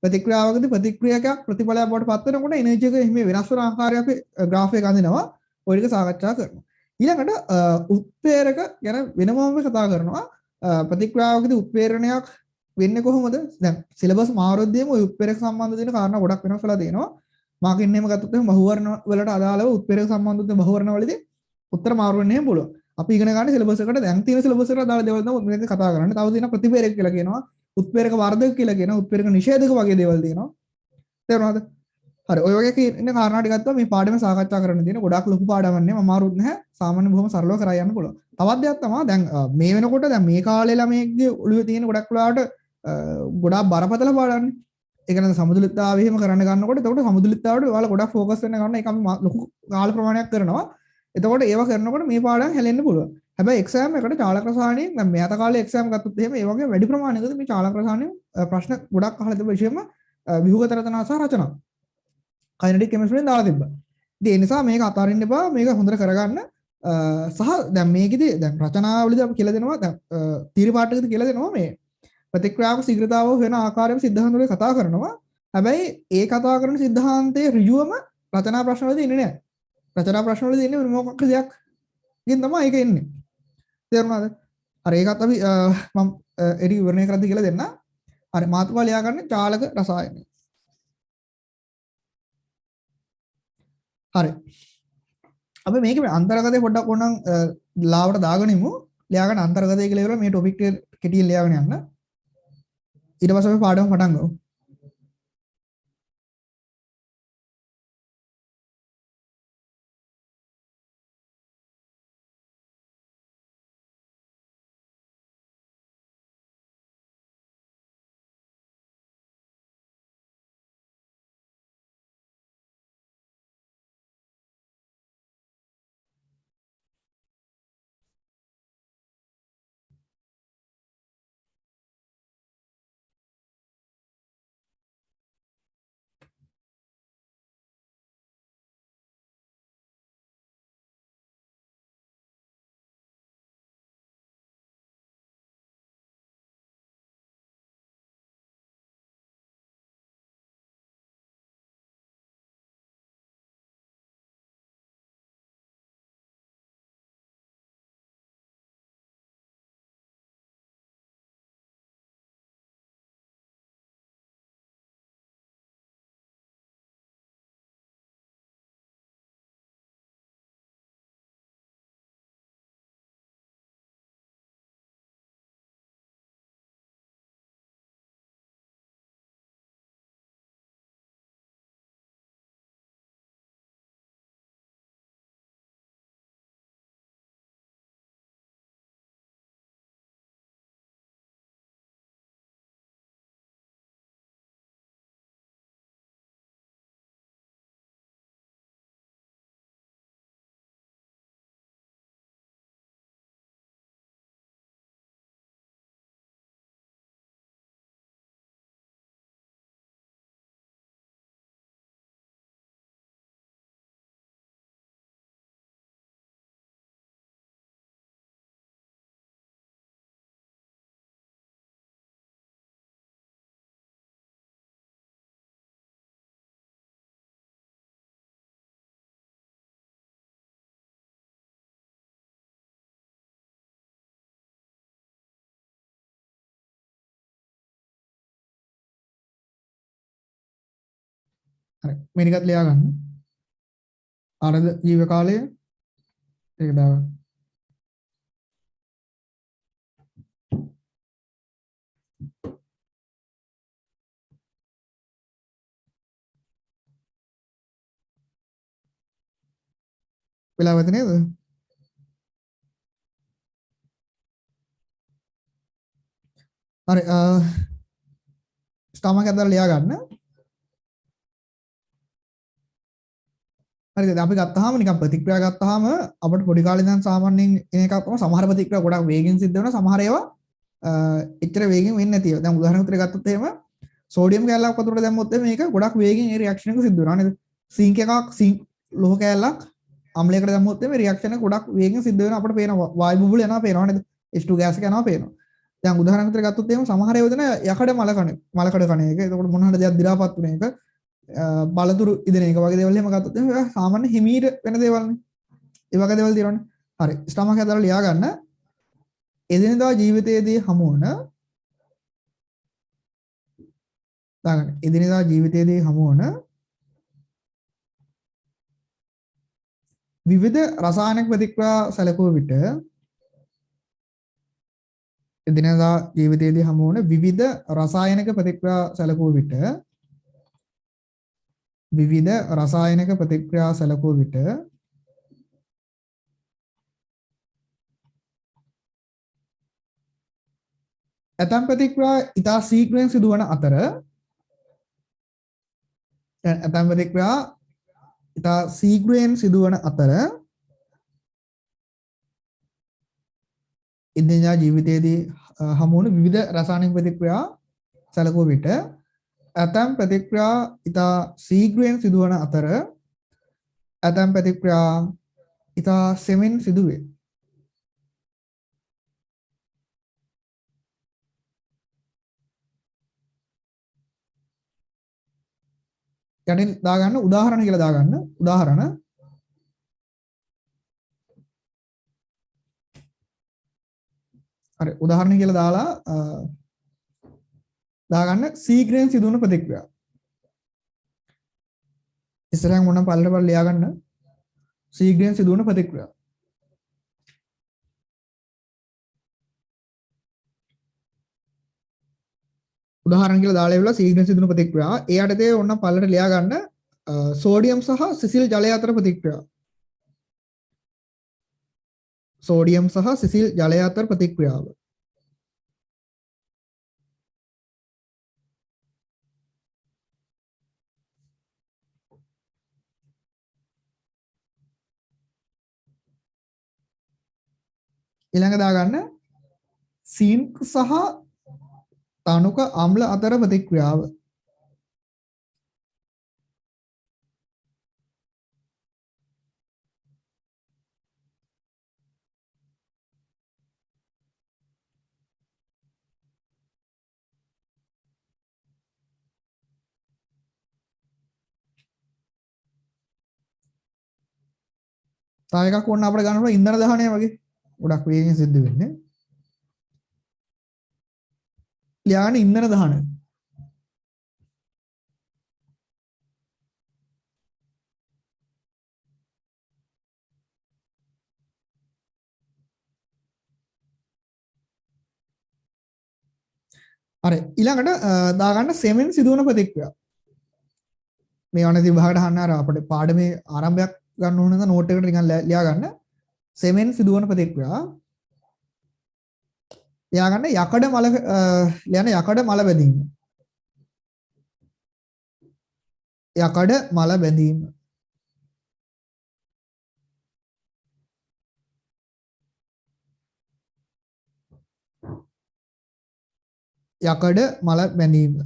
ප්‍රතික්‍රියාවකදී ප්‍රතික්‍රියාවක් ප්‍රතිඵලයක් බවට පත් වෙනකොට එනර්ජි එක එහෙම වෙනස් වෙන ආකාරය අපි graph එක අඳිනවා. ඔය ටික සාකච්ඡා කරනවා. ඊළඟට උත්ප්‍රේරක ගැන වෙනමම කතා කරනවා. ප්‍රතික්‍රියාවකදී උත්ප්‍රේරණයක් වෙන්නේ කොහොමද? දැන් සිලබස් මාරුද්දීම ওই උත්ප්‍රේරක සම්බන්ධ තියෙන කාරණා ගොඩක් වෙනස් වෙලා තියෙනවා. මාකින් එහෙම ගත්තොත් එහෙම බහුවර්ණ වලට අදාළව උත්ප්‍රේරක සම්බන්ධ බහුවර්ණ වලදී උත්තර මාරු වෙන්න එහෙම පුළුවන්. අපි ඉගෙන ගන්න සිලබස් එකට දැන් තියෙන සිලබස් එකට අදාළ දේවල් තමයි මේක කතා කරන්නේ. තව තියෙනවා ප්‍රතිප්‍රේරක කියලා කියනවා. උත්ප්‍රේරක වර්ධක කියලා කියනවා. උත්ප්‍රේරක නිෂේධක වගේ දේවල් තියෙනවා. තේරුණාද? හරි ඔය වගේ ඉන්න කාරණා ටිකක් තමයි මේ පාඩමේ සාකච්ඡා කරන්න තියෙන. ගොඩක් ලොකු පාඩමක් නෙමෙයි අමාරුත් නැහැ. සාමාන්‍ය බොහොම සරලව කරා යන්න පුළුවන්. තවත් දෙයක් තමයි දැන් මේ වෙනකොට දැන් මේ කාලේ ළමයිගේ ඔළුවේ තියෙන ගොඩක් වෙලාවට ගොඩාක් බරපතල පාඩම්නේ. ඒ කියන්නේ සමතුලිතතාවය එහෙම කරන්න ගන්නකොට එතකොට සමතුලිතතාවයට ඔයාලා ගොඩක් ફોකස් වෙන්න ගන්න ඒක අපි ලොකු කාල ප්‍රමාණයක් කරනවා. එතකොට ඒව කරනකොට මේ පාඩම් හැලෙන්න පුළුවන්. හැබැයි එක්සෑම් එකට චාලක රසායනයෙන් දැන් මෙහත කාලේ එක්සෑම් ගත්තොත් එහෙම ඒ වගේ වැඩි ප්‍රමාණයකදී මේ චාලක රසායනයෙන් ප්‍රශ්න ගොඩක් අහලා තිබ්බ විශේෂයෙන්ම විහුගත රචනා සහ රචනා කයිනටික් කෙමිස්ට්‍රියෙන් දාලා තිබ්බා. ඉතින් ඒ නිසා මේක අතාරින්න එපා. මේක හොඳට කරගන්න. සහ දැන් මේකෙදි දැන් රචනාවලදී අපි කියලා දෙනවා දැන් තීර පාඩකදී කියලා දෙනවා මේ ප්‍රතික්‍රියාවක ශීඝ්‍රතාව වෙන ආකාරයෙන් සිද්ධාන්තවල කතා කරනවා. හැබැයි ඒ කතා කරන සිද්ධාන්තයේ ඍජුවම රචනා ප්‍රශ්නවලදී ඉන්නේ නැහැ. රචනා ප්‍රශ්නවලදී ඉන්නේ මොකක් දෙයක් ඉතින් තමයි ඒක එන්නේ. තේරුණාද? හරි ඒකත් අපි මම එරි විවරණය කරද්දී කියලා දෙන්න. හරි මාතෘකාව ලියා ගන්න චාලක රසායනය. හරි. අපි මේක අන්තර්ගතය පොඩ්ඩක් ඕනනම් ලාවට දාගනිමු. ලියා ගන්න අන්තර්ගතය කියලා ඉවරලා මේ ටොපික් එක කෙටියෙන් ලියාගෙන යන්න. ඊට පස්සේ අපි පාඩම පටන් ගමු. හරි. මේනිකත් ලියා ගන්න. ආනන්ද ජීව කාලය ඒක දාගන්න. වෙලාවද නේද? හරි ස්ටාමක් ඇදලා ලියා ගන්න. හරිද? අපි ගත්තාම නිකන් ප්‍රතික්‍රියා ගත්තාම අපිට පොඩි කාලේ ඉඳන් සාමාන්‍යයෙන් එන එකක් තමයි සමහර ප්‍රතික්‍රියා ගොඩක් වේගෙන් සිද්ධ වෙනවා. සමහර ඒවා එච්චර වේගෙන් වෙන්නේ නැති ඒවා. දැන් උදාහරණයක් විදිහට ගත්තොත් එහෙම සෝඩියම් කැලලක් වතුරට දැම්මොත් මේක ගොඩක් වේගෙන් ඒ රියැක්ෂන් එක සිද්ධ වෙනවා නේද? සිංක් එකක් ලෝහ කැලලක් අම්ලයකට දැම්මොත් මේ රියැක්ෂන් එක ගොඩක් වේගෙන් සිද්ධ වෙනවා. අපිට පේනවා වායු බුබුල යනවා පේනවා නේද? H2 ගෑස් එක යනවා පේනවා. දැන් උදාහරණයක් විදිහට ගත්තොත් එහෙම සමහර ඒවා දෙන යකඩ මලකඩ කණ එක. එතකොට මොන හරි දෙයක් දි รา පත් වෙන එක. බලතුරු ඉදෙන එක වගේ දේවල් එහෙම ගත්තොත් එහෙම සාමාන්‍ය හිමීට වෙන දේවල්නේ. ඒ වගේ දේවල් තියෙනවනේ. හරි. ස්ටමක් හදලා ලියා ගන්න. එදිනෙදා ජීවිතයේදී හමු වන දාගන්න. එදිනෙදා ජීවිතයේදී හමු වන විවිධ රසායනික ප්‍රතික්‍රියා සැලකුව විට එදිනෙදා ජීවිතයේදී හමු වන විවිධ රසායනික ප්‍රතික්‍රියා සැලකුව විට විවිධ රසායනික ප්‍රතික්‍රියා සැලකුව විට ඇතම් ප්‍රතික්‍රියා ඉතා ශීඝ්‍රයෙන් සිදුවන අතර ඇතම් ප්‍රතික්‍රියා ඉතා ශීඝ්‍රයෙන් සිදුවන අතර එදිනෙදා ජීවිතයේදී හමු වන විවිධ රසායනික ප්‍රතික්‍රියා සැලකුව විට ඇතම් ප්‍රතික්‍රියා ඉතා ශීඝ්‍රයෙන් සිදුවන අතර ඇතම් ප්‍රතික්‍රියා ඉතා සෙමින් සිදුවේ. යටින් දාගන්න උදාහරණ කියලා දාගන්න. උදාහරණ හරි උදාහරණ කියලා දාලා දාගන්න ශීඝ්‍රයෙන් සිදුවන ප්‍රතික්‍රියා. ඉස්සරහින් මොන පල්ලට ලියා ගන්න ශීඝ්‍රයෙන් සිදුවන ප්‍රතික්‍රියා. උදාහරණ කියලා දාලා ඉවරලා ශීඝ්‍රයෙන් සිදුවන ප්‍රතික්‍රියා. ඒ යටතේ ඔන්න පල්ලට ලියා ගන්න සෝඩියම් සහ සිසිල් ජලය අතර ප්‍රතික්‍රියා. සෝඩියම් සහ සිසිල් ජලය අතර ප්‍රතික්‍රියාව. ඊළඟ දාගන්න සින්ක් සහ තනුක අම්ල අතර ප්‍රතික්‍රියාව. තව එකක් ඕන අපිට ගන්න පුළුවන් ඉන්ධන දහනය වගේ. ගොඩක් වේගෙන් සිද්ධ වෙන්නේ. ලියාගන්න ඉන්ධන දහනය. හරි ඊළඟට දාගන්න සෙමෙන් සිදුවන ප්‍රතික්‍රියා. මේ වනදී විභාගයට අහන්න අර අපේ පාඩමේ ආරම්භයක් ගන්න ඕන නම් නෝට් එකකට නිකන් ලියා ගන්න. සෙමෙන් සිදුවන ප්‍රතික්‍රියා. ලියා ගන්න යකඩ මල යකඩ මල බැඳීම. යකඩ මල බැඳීම. යකඩ මල බැඳීම.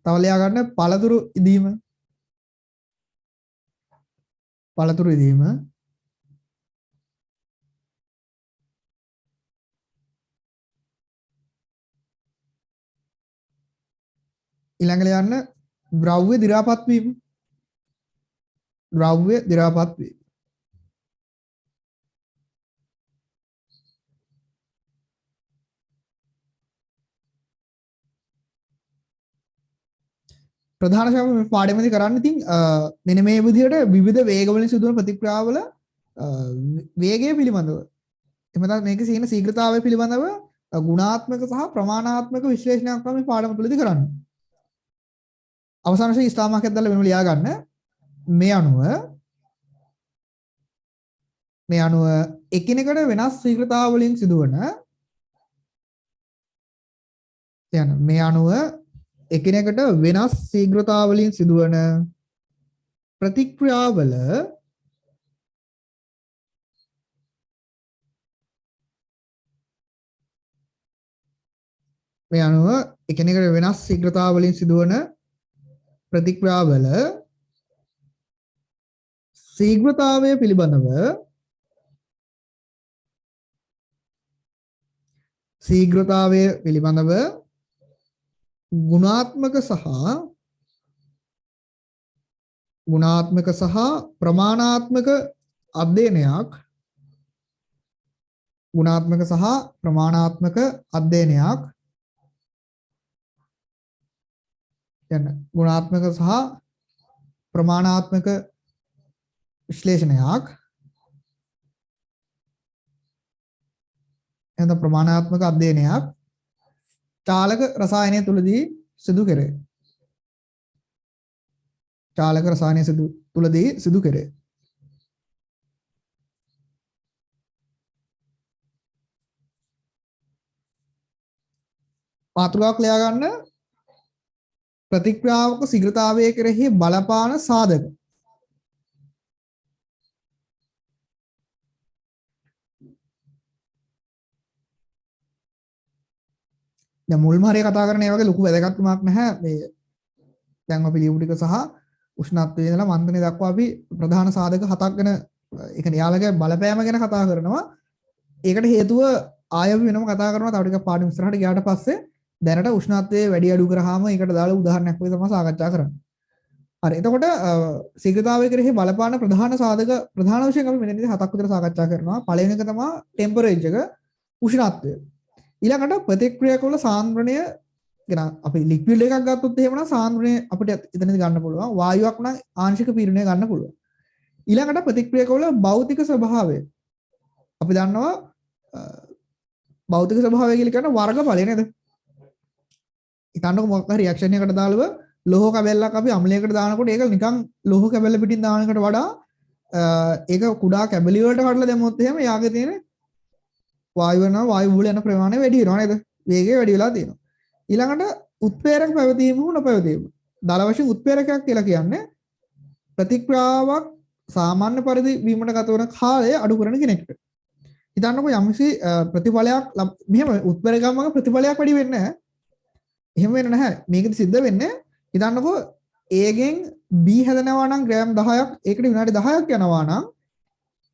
තව ලියා ගන්න පළතුරු ඉදීම. පළතුරු ඉදීම. ඊළඟට ලියන්න ද්‍රව්‍ය දි รา පත් වීම. ද්‍රව්‍ය දි รา පත් වීම. ප්‍රධාන ශාම මේ පාඩමේදී කරන්න ඉතින් මෙන්න මේ විදිහට විවිධ වේග වලින් සිදුවන ප්‍රතික්‍රියාවල වේගය පිළිබඳව එහෙම නැත්නම් මේකේ තියෙන ශීඝ්‍රතාවය පිළිබඳව ගුණාත්මක සහ ප්‍රමාණාත්මක විශ්ලේෂණයක් තමයි මේ පාඩම තුළදී කරන්නේ. අවසාන වශයෙන් ස්ථාමාකයක් දාලා වෙනම ලියා ගන්න මේ අණුව එකිනෙකට වෙනස් ශීඝ්‍රතාව වලින් සිදුවන යන මේ අණුව එකිනෙකට වෙනස් ශීඝ්‍රතාව වලින් සිදුවන ප්‍රතික්‍රියාවල මේ අණුව එකිනෙකට වෙනස් ශීඝ්‍රතාව වලින් සිදුවන ප්‍රතික්‍රියාවල ශීඝ්‍රතාවය පිළිබඳව ගුණාත්මක සහ ප්‍රමාණාත්මක අධ්‍යයනයක් ගුණාත්මක සහ ප්‍රමාණාත්මක අධ්‍යයනයක් යන ගුණාත්මක සහ ප්‍රමාණාත්මක විශ්ලේෂණයක් එතන ප්‍රමාණාත්මක අධ්‍යයනයක් චාලක රසායනය තුලදී සිදු කෙරේ. චාලක රසායනය තුලදී සිදු කෙරේ. මාතෘකාවක් ලියා ගන්න ප්‍රතික්‍රියාවක ශීඝ්‍රතාවය කෙරෙහි බලපාන සාධක. දැන් මුල්ම හරිය කතා කරන ඒ වගේ ලොකු වැදගත්කමක් නැහැ මේ දැන් අපි ලියපු ටික සහ උෂ්ණත්වයේ ඉඳලා මන්දනය දක්වා අපි ප්‍රධාන සාධක හතක් ගැන ඒ කියන්නේ යාළගේ බලපෑම ගැන කතා කරනවා. ඒකට හේතුව ආයෙත් වෙනම කතා කරනවා. තව ටිකක් පාඩම ඉස්සරහට ගියාට පස්සේ දැනට උෂ්ණත්වයේ වැඩි අඩු කරාම ඒකට දාලා උදාහරණයක් වගේ තමයි සාකච්ඡා කරන්නේ. හරි. එතකොට ශීඝ්‍රතාවය කෙරෙහි බලපාන ප්‍රධාන සාධක ප්‍රධාන වශයෙන් අපි මෙතනදී හතක් විතර සාකච්ඡා කරනවා. පළවෙනි එක තමයි ටෙම්පරේචර් එක උෂ්ණත්වය. ඊළඟට ප්‍රතික්‍රියාවක වල සාන්ද්‍රණය කියන අපි ලික්විඩ් එකක් ගත්තොත් එහෙම නම් සාන්ද්‍රණය අපිට එතනදී ගන්න පුළුවන්. වායුවක් නම් ආංශික පීඩනය ගන්න පුළුවන්. ඊළඟට ප්‍රතික්‍රියාවක වල භෞතික ස්වභාවය. අපි දන්නවා භෞතික ස්වභාවය කියලා කියන්නේ වර්ගඵලය නේද? හිතන්නකො මොකක් හරි රියැක්ෂන් එකකට දාලව ලෝහ කැබැල්ලක් අපි අම්ලයකට දානකොට ඒක නිකන් ලෝහ කැබැල්ල පිටින් දාන එකට වඩා ඒක කුඩා කැබලි වලට කඩලා දැම්මොත් එහෙම යාගේ තියෙන වායු වෙනවා වායු වල යන ප්‍රමාණය වැඩි වෙනවා නේද? වේගය වැඩි වෙලා තියෙනවා. ඊළඟට උත්ප්‍රේරක පැවතීම හෝ නොපැවතීම. දල වශයෙන් උත්ප්‍රේරකයක් කියලා කියන්නේ ප්‍රතික්‍රියාවක් සාමාන්‍ය පරිදි වීමට ගත වන කාලය අඩු කරන කෙනෙක්ට. හිතන්නකො යම්කිසි ප්‍රතිඵලයක් මෙහෙම උත්ප්‍රේරකයක් වගේ ප්‍රතිඵලයක් වැඩි වෙන්නේ නැහැ. එහෙම වෙන්නේ නැහැ. මේකද සිද්ධ වෙන්නේ හිතන්නකො Aගෙන් B හැදෙනවා නම් ග්‍රෑම් 10ක් ඒකට විනාඩි 10ක් යනවා නම්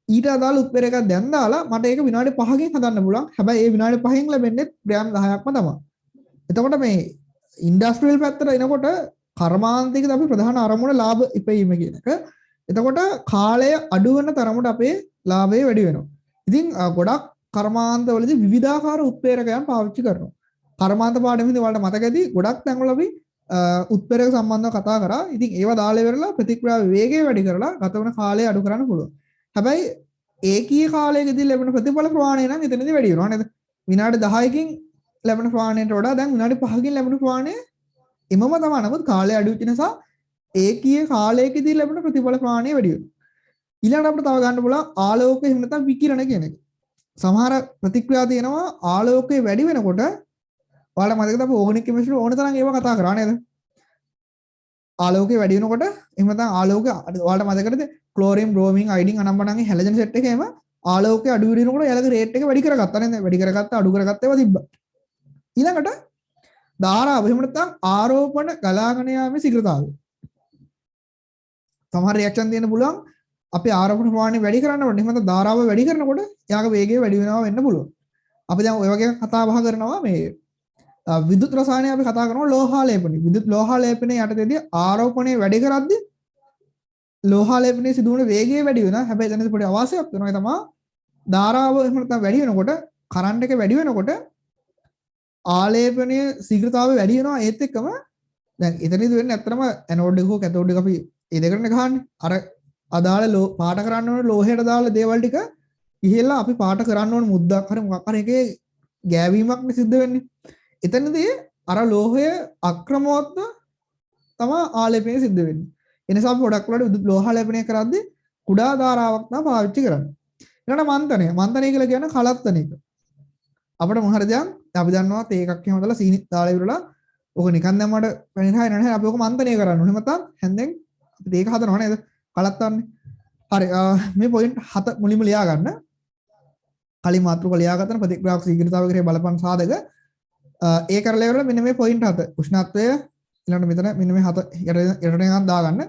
ඊට අදාළ උත්ප්‍රේරකයක් දැන් දාලා මට ඒක විනාඩි 5කින් හදන්න පුළුවන්. හැබැයි ඒ විනාඩි 5න් ලැබෙන්නේ ග්‍රෑම් 10ක්ම තමයි. එතකොට මේ ඉන්ඩස්ට්‍රියල් පැත්තට එනකොට කර්මාන්තයකද අපි ප්‍රධාන අරමුණ ලාභ ඉපයීම කියන එක. එතකොට කාලය අඩු වෙන තරමට අපේ ලාභය වැඩි වෙනවා. ඉතින් ගොඩක් කර්මාන්තවලදී විවිධාකාර උත්ප්‍රේරකයන් පාවිච්චි කරනවා. කර්මාන්ත පාඩමේදී ඔයාලට මතක ඇති ගොඩක් තැන්වල අපි උත්ප්‍රේරක සම්බන්ධව කතා කරා. ඉතින් ඒවා දාලා ඉවරලා ප්‍රතික්‍රියාව වේගය වැඩි කරලා ගත වෙන කාලය අඩු කරන්න පුළුවන්. හැබැයි ඒකීය කාලයකදී ලැබෙන ප්‍රතිඵල ප්‍රමාණය නම් එතනදී වැඩි වෙනවා නේද? විනාඩි 10කින් ලැබෙන ප්‍රමාණයට වඩා දැන් විනාඩි 5කින් ලැබෙන ප්‍රමාණය එමම තමයි. නමුත් කාලය අඩු වෙච්ච නිසා ඒකීය කාලයකදී ලැබෙන ප්‍රතිඵල ප්‍රමාණය වැඩි වෙනවා. ඊළඟට අපිට තව ගන්න පුළුවන් ආලෝකය එහෙම නැත්නම් විකිරණ කියන එක. සමහර ප්‍රතික්‍රියා තියෙනවා ආලෝකය වැඩි වෙනකොට ඔයාලා මතකද අපි ඕගනික් කෙමිස්ට්‍රි ඕන තරම් ඒවා කතා කරා නේද? ආලෝකය වැඩි වෙනකොට එහෙම නැත්නම් ආලෝකය ඔයාලට මතකද ක්ලෝරින් බ්‍රෝමින් අයඩින් අනම්මනන්ගේ හැලජන් සෙට් එකේම ආලෝකය අඩු වෙනකොට යාලගේ රේට් එක වැඩි කරගත්තා නේද? වැඩි කරගත්තා අඩු කරගත්තා ඒවා තිබ්බා. ඊළඟට ධාරාව එහෙම නැත්නම් ආරෝපණ ගලාගෙන යාමේ ශීඝ්‍රතාවය. සමහර රියැක්ෂන් දෙන්න පුළුවන් අපි ආරෝපණ ප්‍රමාණය වැඩි කරනකොට එහෙම නැත්නම් ධාරාව වැඩි කරනකොට යාගේ වේගය වැඩි වෙනවා වෙන්න පුළුවන්. අපි දැන් ඔය වගේ කතා බහ කරනවා මේ විදුත් රසායනය අපි කතා කරනවා ලෝහාලේපනය. විදුත් ලෝහාලේපනය යටතේදී ආරෝපණය වැඩි කරද්දී ලෝහාලේපනයේ සිදුවන වේගය වැඩි වෙනවා. හැබැයි දැනට පොඩි අවාසියක් වෙනවා. ඒ තමයි ධාරාව එහෙම නැත්නම් වැඩි වෙනකොට කරන්ට් එක වැඩි වෙනකොට ආලේපනයේ ශීඝ්‍රතාවය වැඩි වෙනවා. ඒත් එක්කම දැන් එතනදී වෙන්නේ ඇත්තටම ඇනෝඩ් එක හෝ කැතෝඩ් එක අපි ඒ දෙකටනේ ගහන්නේ. අර අදාළ පාට කරන්න ඕන ලෝහයට දාලා දේවල් ටික ඉහෙලා අපි පාට කරන්න ඕන මුද්දක් හරි මොකක් හරි එකේ ගෑවීමක් නේ සිද්ධ වෙන්නේ. එතනදී අර ලෝහය අක්‍රමවත්ව තමයි ආලේපනය සිද්ධ වෙන්නේ. ඒ නිසා අපි ගොඩක් වෙලාවට විදුලි ලෝහාලේපනය කරද්දී කුඩා ධාරාවක් තමයි පාවිච්චි කරන්නේ. ඊළඟට මන්තනය. මන්තනය කියලා කියන්නේ කලත්තන එක. අපිට මොන හරි දෙයක් අපි දන්නවා තේ එකක් එහෙම දාලා සීනි දාලා ඉවරලා ඕක නිකන් දැම්මට පැණිරහයි නැහැ අපි ඕක මන්තනය කරන්න ඕනේ. එහෙම නැත්නම් හැන්දෙන් අපි තේක හදනව නේද? කලත්තන්නේ. හරි මේ පොයින්ට් 7 මුලින්ම ලියා ගන්න. කලින් මාතෘකාව ලියා ගන්න ප්‍රතික්‍රියාවක් ශීඝ්‍රතාවය කෙරේ බලපන් සාධක ඒ කරලා ඉවරලා මෙන්න මේ පොයින්ට් 7 උෂ්ණත්වය ඊළඟට මෙතන මෙන්න මේ 7 යට එකක් දාගන්න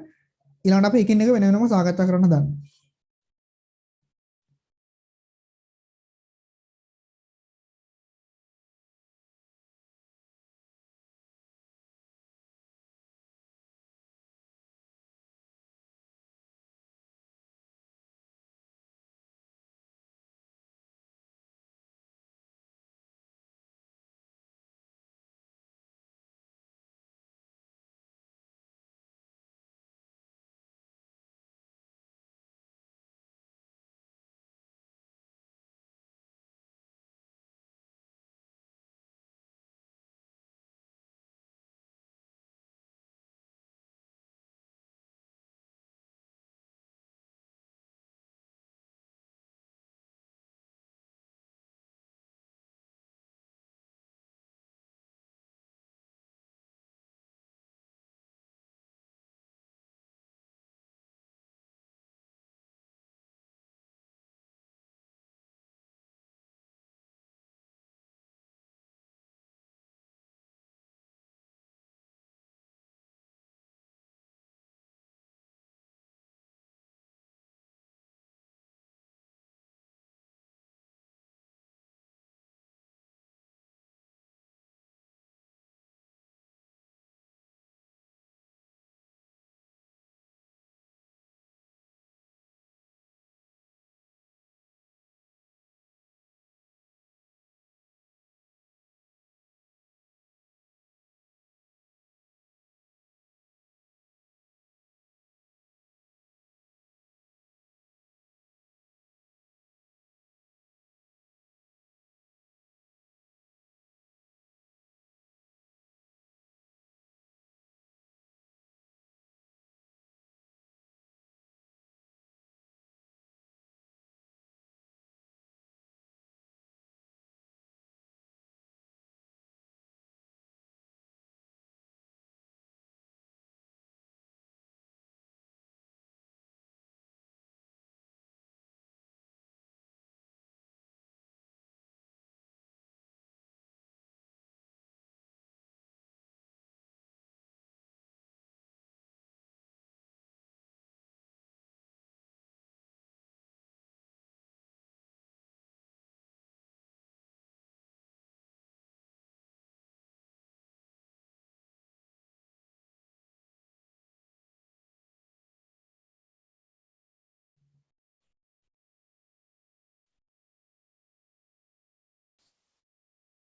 ඊළඟට අපි එකින් එක වෙන වෙනම සාකච්ඡා කරන්න දාන්න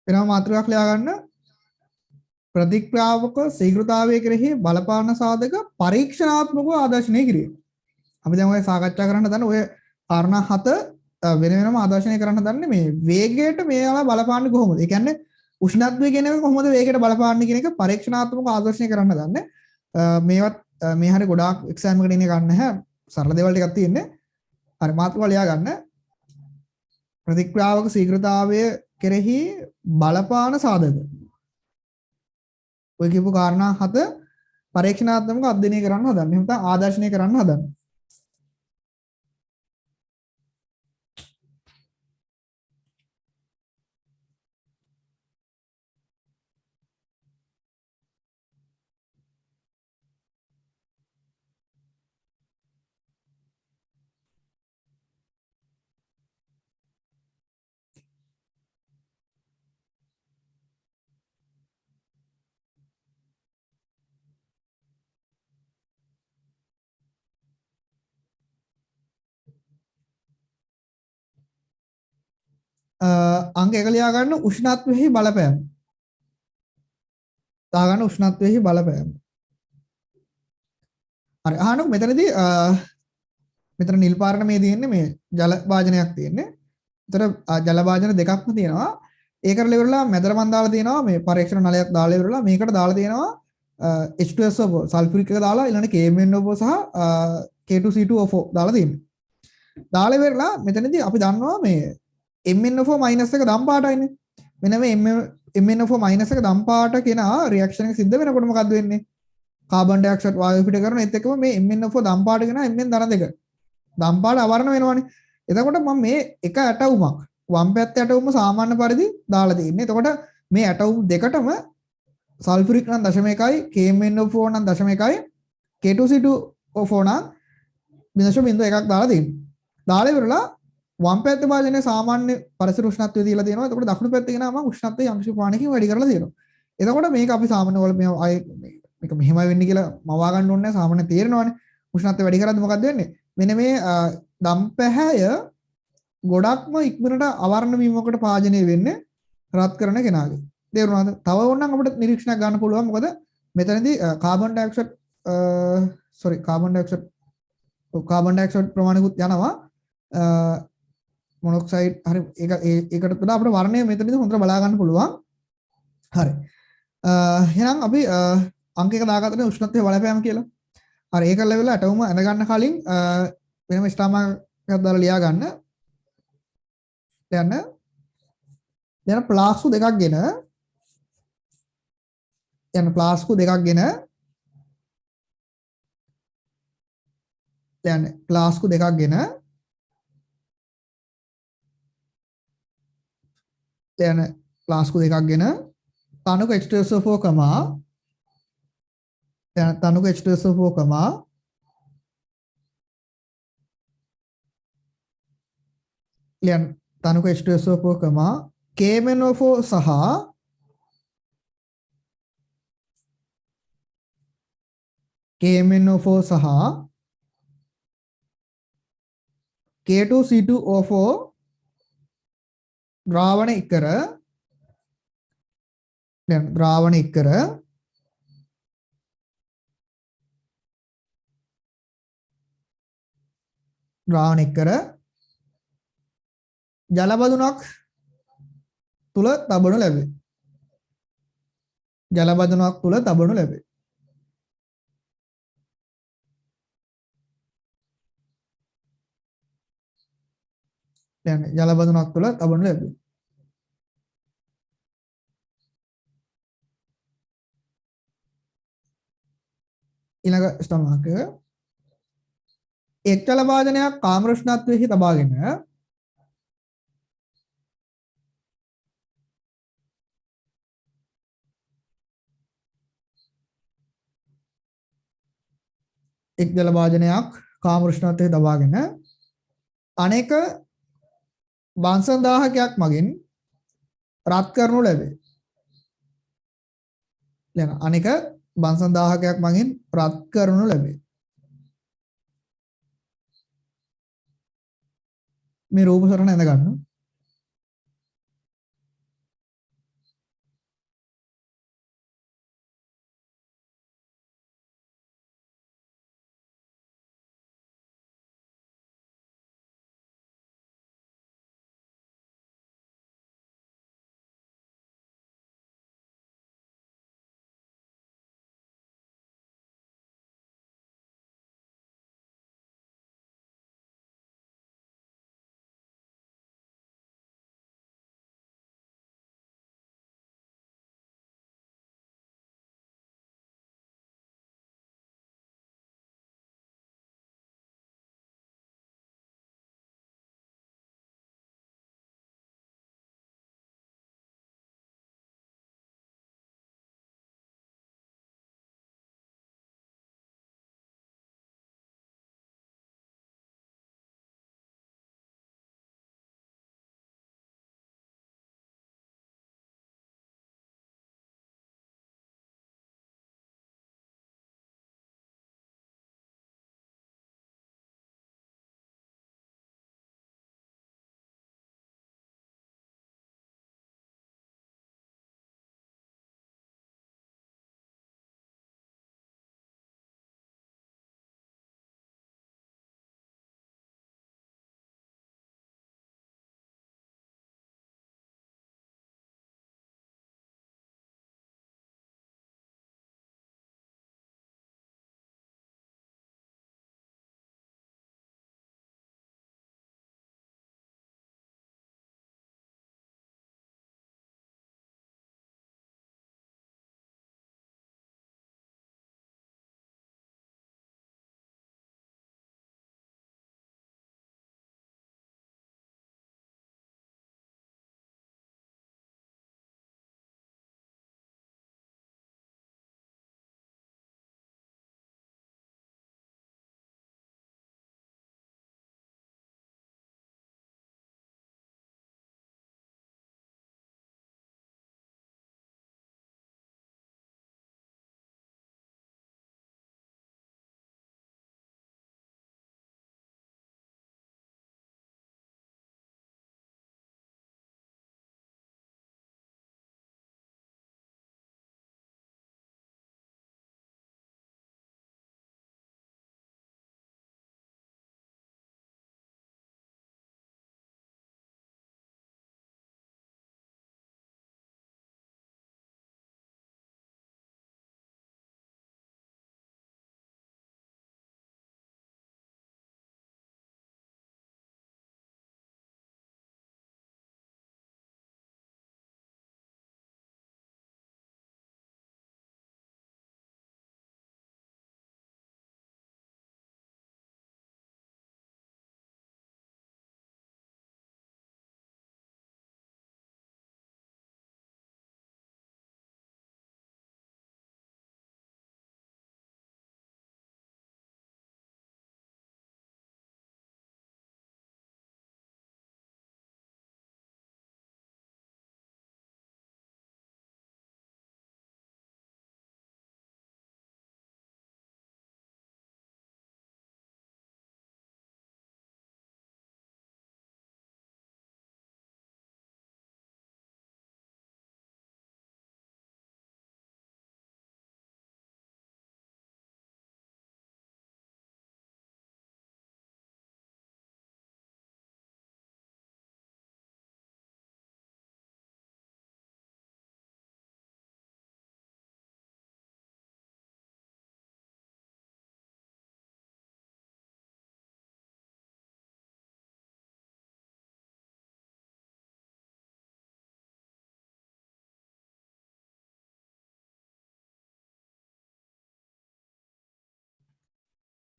වෙනම මාතෘකාවක් ලියා ගන්න. ප්‍රතික්‍රියාවක ශීඝ්‍රතාවය කෙරෙහි බලපාන සාධක පරීක්ෂණාත්මකව ආදර්ශනය කිරීම. අපි දැන් ඔය සාකච්ඡා කරන්න දන්න ඔය කාරණා හත වෙන වෙනම ආදර්ශනය කරන්න දන්නේ මේ වේගයට මේවා බලපාන්නේ කොහොමද? ඒ කියන්නේ උෂ්ණත්වය කියන එක කොහොමද වේගයට බලපාන්නේ කියන එක පරීක්ෂණාත්මකව ආදර්ශනය කරන්න දන්නේ. මේවත් මේ හරිය ගොඩාක් එක්සෑම් එකට ඉන්නේ ගන්න නැහැ. සරල දේවල් ටිකක් තියෙන්නේ. හරි මාතෘකාව ලියා ගන්න. ප්‍රතික්‍රියාවක ශීඝ්‍රතාවය කෙරෙහි බලපාන සාධක. ඔය කියපු කාරණා හත පරීක්ෂණාත්මකව අධ්‍යයනය කරන්න හදන්නේ. එහෙනම් ආදර්ශනය කරන්න හදන්නේ. අංක 1 ලියා ගන්න උෂ්ණත්වයේ බලපෑම. දාගන්න උෂ්ණත්වයේ බලපෑම. හරි අහන්නකො මෙතනදී මෙතන නිල් පාරට මේ තියෙන්නේ මේ ජල භාජනයක් තියෙන්නේ. ඒතර ජල භාජන දෙකක්ම තියෙනවා. ඒකට ඉවරලා මැදට මන් දාලා තියෙනවා මේ පරීක්ෂණ නලයක් දාලා ඉවරලා මේකට දාලා තියෙනවා H2SO4 සල්ෆියුරික් එක දාලා ඊළඟට KMnO4 සහ K2C2O4 දාලා තියෙනවා. දාලා ඉවරලා මෙතනදී අපි දන්නවා මේ MnO4 මයිනස් එක දම් පාටයිනේ. මෙන්න මේ MnO4 මයිනස් එක දම් පාට කෙනා රියැක්ෂන් එක සිද්ධ වෙනකොට මොකද්ද වෙන්නේ? කාබන් ඩයොක්සයිඩ් වායුව පිට කරන ඒත් එක්කම මේ MnO4 දම් පාට කෙනා Mn ධන දෙක. දම් පාට අවරණ වෙනවනේ. එතකොට මම මේ එක ඇටවුමක් වම් පැත්තේ ඇටවුම සාමාන්‍ය පරිදි දාලා තියෙන්නේ. එතකොට මේ ඇටවුම් දෙකටම සල්ෆියුරික් නම් 0.1යි KMnO4 නම් 0.1යි K2C2O4 නම් 0.1ක් දාලා තියෙනවා. දාලා ඉවරලා වම් පැත්තේ භාජනයේ සාමාන්‍ය පරිසර උෂ්ණත්වය දීලා තියෙනවා. එතකොට දකුණු පැත්තේ ගෙනාම උෂ්ණත්වය යම්කිසි ප්‍රමාණයකින් වැඩි කරලා තියෙනවා. එතකොට මේක අපි සාමාන්‍ය වල මේ අය මේක මෙහෙමයි වෙන්නේ කියලා මවා ගන්න ඕනේ නැහැ. සාමාන්‍ය තේරෙනවානේ. උෂ්ණත්වය වැඩි කරද්දී මොකක්ද වෙන්නේ? මෙන්න මේ දම්පැහැය ගොඩක්ම ඉක්මනට අවරණ වීමකට පාජනය වෙන්නේ රත් කරන කෙනාගේ. තේරුණාද? තව ඕනනම් අපිට නිරීක්ෂණයක් ගන්න පුළුවන්. මොකද මෙතනදී කාබන් ඩයොක්සයිඩ් ප්‍රමාණිකුත් යනවා. මොනොක්සයිඩ් හරි ඒකට වඩා අපිට වර්ණය මෙතනදී හොඳට බලා ගන්න පුළුවන්. හරි. එහෙනම් අපි අංක එක දාගත්තනේ උෂ්ණත්වයේ බලපෑම කියලා. හරි ඒක ලෙවල් ඇටවුම ඇඳ ගන්න කලින් වෙනම ස්ටාමාරයක් දාලා ලියා ගන්න. දැන් ප්ලාස්කු දෙකක් ගෙන තනුක H2SO4 KMnO4 සහ K2C2O4 ද්‍රාවණ ඉකර ජල බඳුනක් තුල තබනු ලැබේ. ජල බඳුනක් තුල තබනු ලැබේ. ඊළඟ ස්ටමාක එක් ජල භාජනයක් කාම උෂ්ණත්වයේ තබාගෙන අනේක බන්සන් දාහකයක් මගින් රත් කරනු ලැබේ. අනේක බන්සන් දාහකයක් මගින් රත් කරනු ලැබේ. මේ රූප සරණ ඇඳ ගන්න.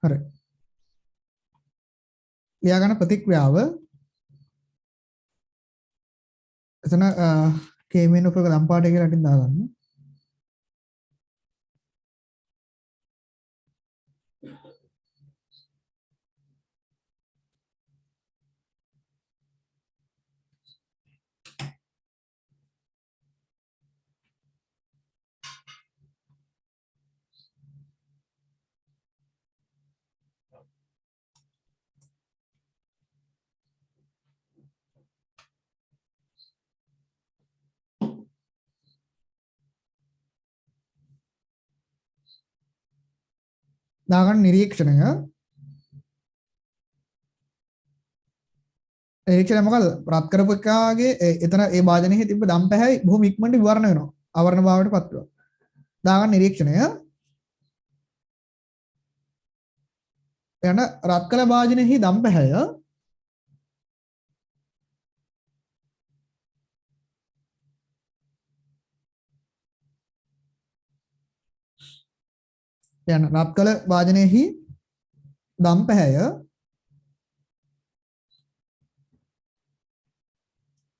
හරි. ලියා ගන්න ප්‍රතික්‍රියාව එතන කේමෙන් උපක ලම් පාටය කියලා අටින් දාගන්න. දාගන්න නිරීක්ෂණය. නිරීක්ෂණය මොකද? රත් කරපු එකාගේ එතන ඒ වාදනයේ තිබ්බ දම් පැහැයි බොහොම ඉක්මනට විවරණ වෙනවා. ආවරණ භාවයට පත් වෙනවා. දාගන්න නිරීක්ෂණය. යන රත් කළ වාදනයේ දම් පැහැය යන රත් කළ වාදනයේ දම් පැහැය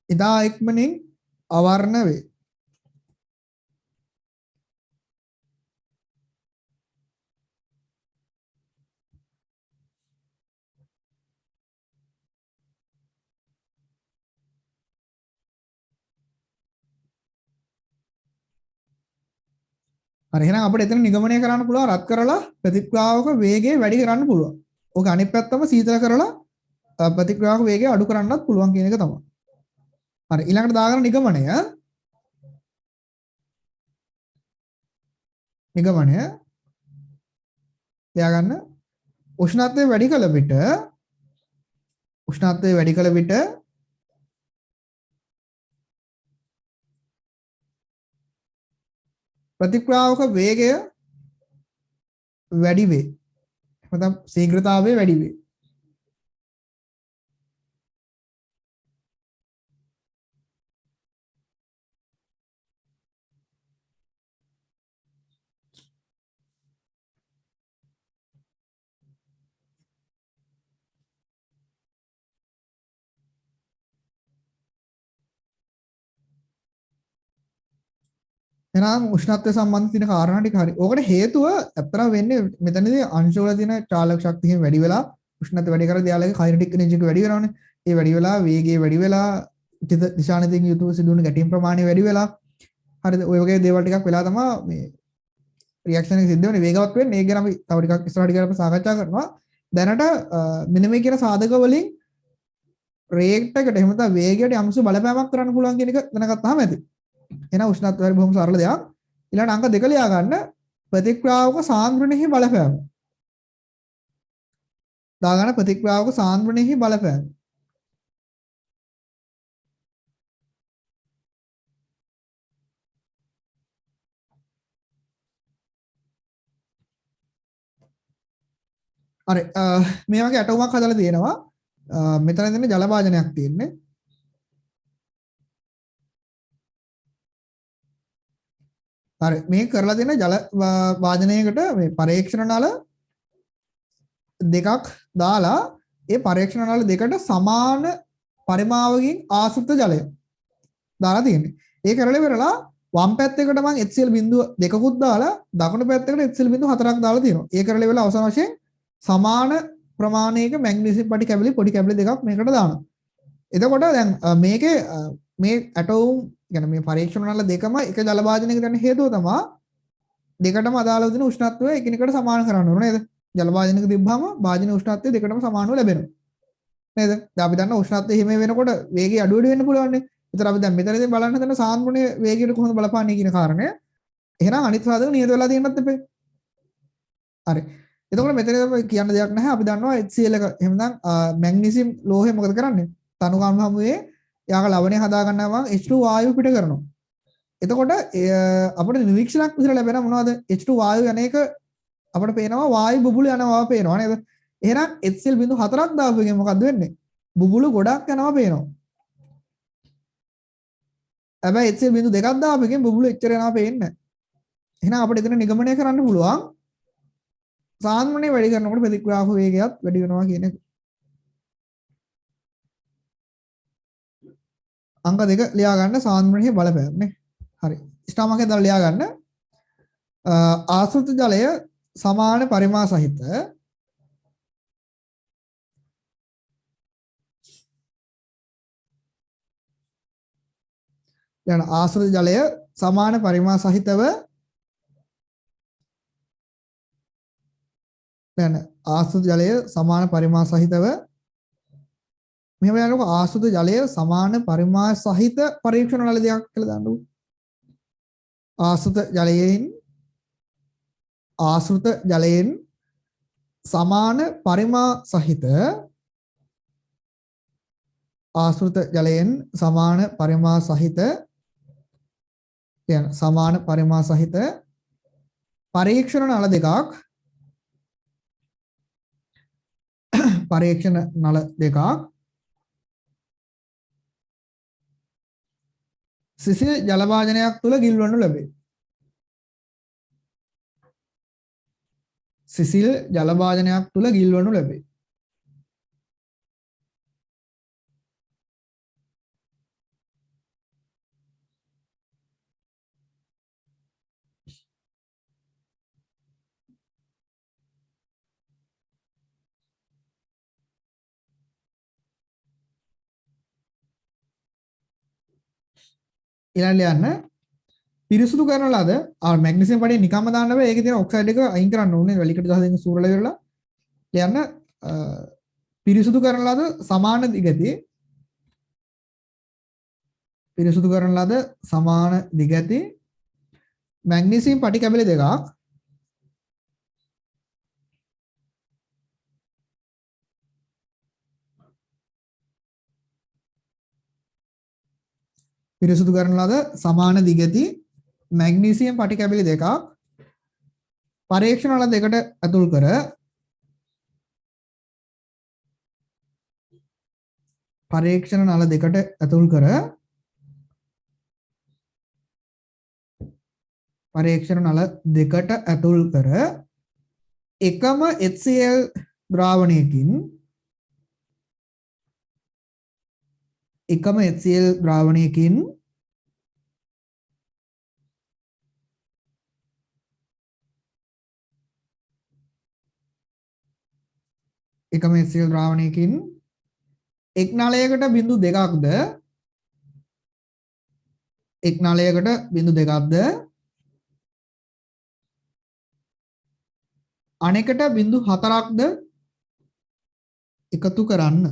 ඉදා ඉක්මනින් අවර්ණ වේ. හරි එහෙනම් අපිට එතන නිගමනය කරන්න පුළුවන් රත් කරලා ප්‍රතික්‍රියාවක වේගය වැඩි කරන්න පුළුවන්. ඕක අනිත් පැත්තම සීතල කරලා ප්‍රතික්‍රියාවක වේගය අඩු කරන්නත් පුළුවන් කියන එක තමයි. හරි ඊළඟට දාගන්න නිගමනය ලියාගන්න උෂ්ණත්වය වැඩි කළ විට ප්‍රතික්‍රියාවක වේගය වැඩි වේ. නැත්නම් ශීඝ්‍රතාවය වැඩි වේ. එහෙනම් උෂ්ණත්වය සම්බන්ධ තියෙන කාරණා ටික හරි. ඕකට හේතුව ඇත්තටම වෙන්නේ මෙතනදී අංශවල තියෙන චාලක ශක්තිය වැඩි වෙලා උෂ්ණත්වය වැඩි කර දියාලගේ කයිනටික් එනර්ජි එක වැඩි වෙනවනේ. ඒ වැඩි වෙලා වේගය වැඩි වෙලා දිශානතින් යුතුව සිදුවන ගැටීම් ප්‍රමාණය වැඩි වෙලා හරිද? ඔය වගේ දේවල් ටිකක් වෙලා තමයි මේ රියැක්ෂන් එක සිද්ධ වෙන්නේ වේගවත් වෙන්නේ. ඒක ගැන අපි තව ටිකක් ඉස්සරහට ගිහලා සාකච්ඡා කරනවා. දැනට මෙන්න මේ කියන සාධක වලින් රේට් එකට එහෙම නැත්නම් වේගයට යම්සු බලපෑමක් කරන්න පුළුවන් කියන එක දැනගත්තාම ඇති. එහෙනම් උෂ්ණත්වය හරි බොහොම සරල දෙයක්. ඊළඟ අංක 2 ලියා ගන්න ප්‍රතික්‍රියාවක සාන්ද්‍රණයෙහි බලපෑම. දාගන්න ප්‍රතික්‍රියාවක සාන්ද්‍රණයෙහි බලපෑම. හරි මේ වගේ ඇටවුමක් හදලා තියෙනවා. මෙතන දෙන්නේ ජල භාජනයක් තියෙන්නේ. හරි මේ කරලා තියෙන ජල වාදනයකට මේ පරීක්ෂණ නල දෙකක් දාලා ඒ පරීක්ෂණ නල දෙකට සමාන පරිමාවකින් ආසුත ජලය දාලා තියෙන්නේ. ඒ කරලා ඉවරලා වම් පැත්තකට මම HCl බිඳුව දෙකකුත් දාලා දකුණු පැත්තකට HCl බිඳුව හතරක් දාලා තියෙනවා. ඒ කරලා ඉවරලා අවසාන වශයෙන් සමාන ප්‍රමාණයක මැග්නීසියම් පටි කැබලි දෙකක් මේකට දානවා. එතකොට දැන් මේකේ මේ ඇටෝම් කියන්නේ මේ පරීක්ෂණ වල දෙකම එක ජල භාජනයක දැන් හේතුව තමයි දෙකටම අදාළ වෙන උෂ්ණත්වය එකිනෙකට සමාන කරන්න ඕන නේද? ජල භාජනයක තිබ්බම භාජන උෂ්ණත්වය දෙකටම සමානව ලැබෙනවා. නේද? දැන් අපි දන්නවා උෂ්ණත්වය හිමේ වෙනකොට වේගය අඩු වැඩි වෙන්න පුළුවන් නේ. ඒතර අපි දැන් මෙතනදී බලන්න හදන සාන්ද්‍රණයේ වේගයට කොහොමද බලපාන්නේ කියන කාරණය. එහෙනම් අනිත් සාධක නියත වෙලා තියෙනත් එපේ. හරි. එතකොට මෙතන කියන්න දෙයක් නැහැ. අපි දන්නවා HCl එක එහෙනම් මැග්නීසියම් ලෝහය මොකද කරන්නේ? තනුකම් හමුවේ යාක ලවණය හදා ගන්නවා H2 වායුව පිට කරනවා. එතකොට අපිට නිරීක්ෂණයක් විදිහට ලැබෙන මොනවද? H2 වායුව යන එක අපිට පේනවා වායු බුබුලු යනවා පේනවා නේද? එහෙනම් HCl බිඳු 4ක් දාපුවකින් මොකද්ද වෙන්නේ? බුබුලු ගොඩක් යනවා පේනවා. හැබැයි HCl බිඳු 2ක් දාපුවකින් බුබුලු එච්චර යනවා පේන්නේ නැහැ. එහෙනම් අපිට එතන නිගමනය කරන්න පුළුවන් සාන්ද්‍රණය වැඩි කරනකොට ප්‍රතික්‍රියාවක වේගයත් වැඩි වෙනවා කියන එක. අංක 2 ලියා ගන්න සාන්ද්‍රණයේ බලපෑම නේ. හරි. ස්ටාමකේ දාලා ලියා ගන්න. ආසෘත ජලය සමාන පරිමා සහිත දැන් ආශ්‍රිත ජලය සමාන පරිමා සහිතව දැන් ආශ්‍රිත ජලය සමාන පරිමා සහිතව මෙහෙම යනකොට ආශ්‍රිත ජලය සමාන පරිමා සහිත පරීක්ෂණ වල දෙයක් කියලා දාන්නකො. ආශ්‍රිත ජලයෙන් සමාන පරිමා සහිත ආශ්‍රිත ජලයෙන් සමාන පරිමා සහිත කියන සමාන පරිමා සහිත පරීක්ෂණ නල දෙකක් සිසිල් ජල වාජනයක් තුල ගිල්වනු ලැබේ. සිසිල් ජල වාජනයක් තුල ගිල්වනු ලැබේ. ඊළඟ ලියන්න පිරිසුදු කරන ලද මැග්නීසියම් පඩිය නිකම්ම දාන්න බෑ. ඒකේ තියෙන ඔක්සයිඩ් එක අයින් කරන්න ඕනේ. වැලිකට ගහගෙන සූරල ඉවරලා ලියන්න පිරිසුදු කරන ලද සමාන දිගති මැග්නීසියම් පටි කැබලි දෙකක් පිරිසුදු කරන ලද සමාන දිගති මැග්නීසියම් පටි කැබලි දෙකක් පරීක්ෂණ නල දෙකට ඇතුල් කර එකම HCl ද්‍රාවණයකින් එක් නලයකට බිඳු දෙකක්ද අනෙකට බිඳු හතරක්ද එකතු කරන්න.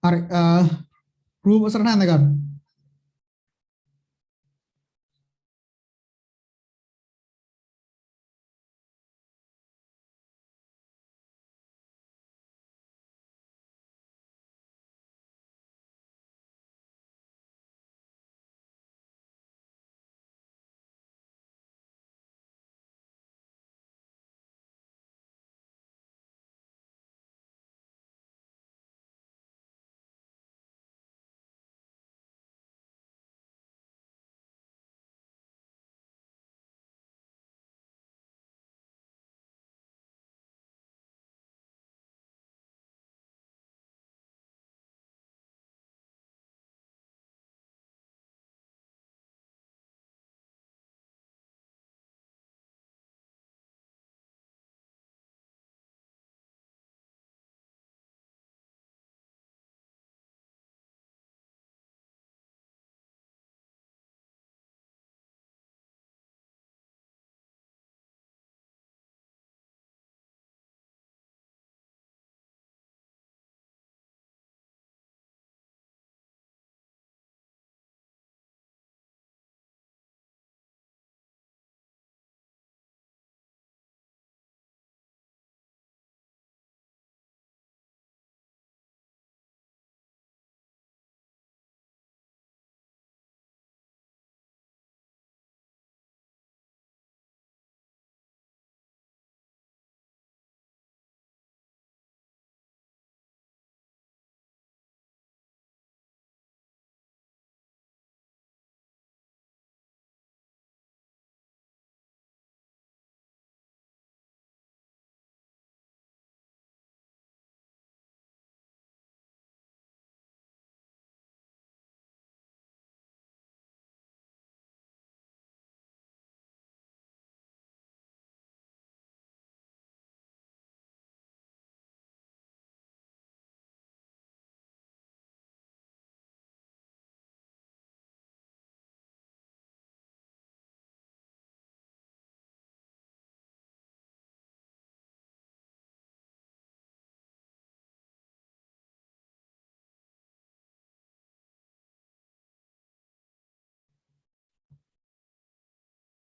හරි රූප සරණ හඳ ගන්න.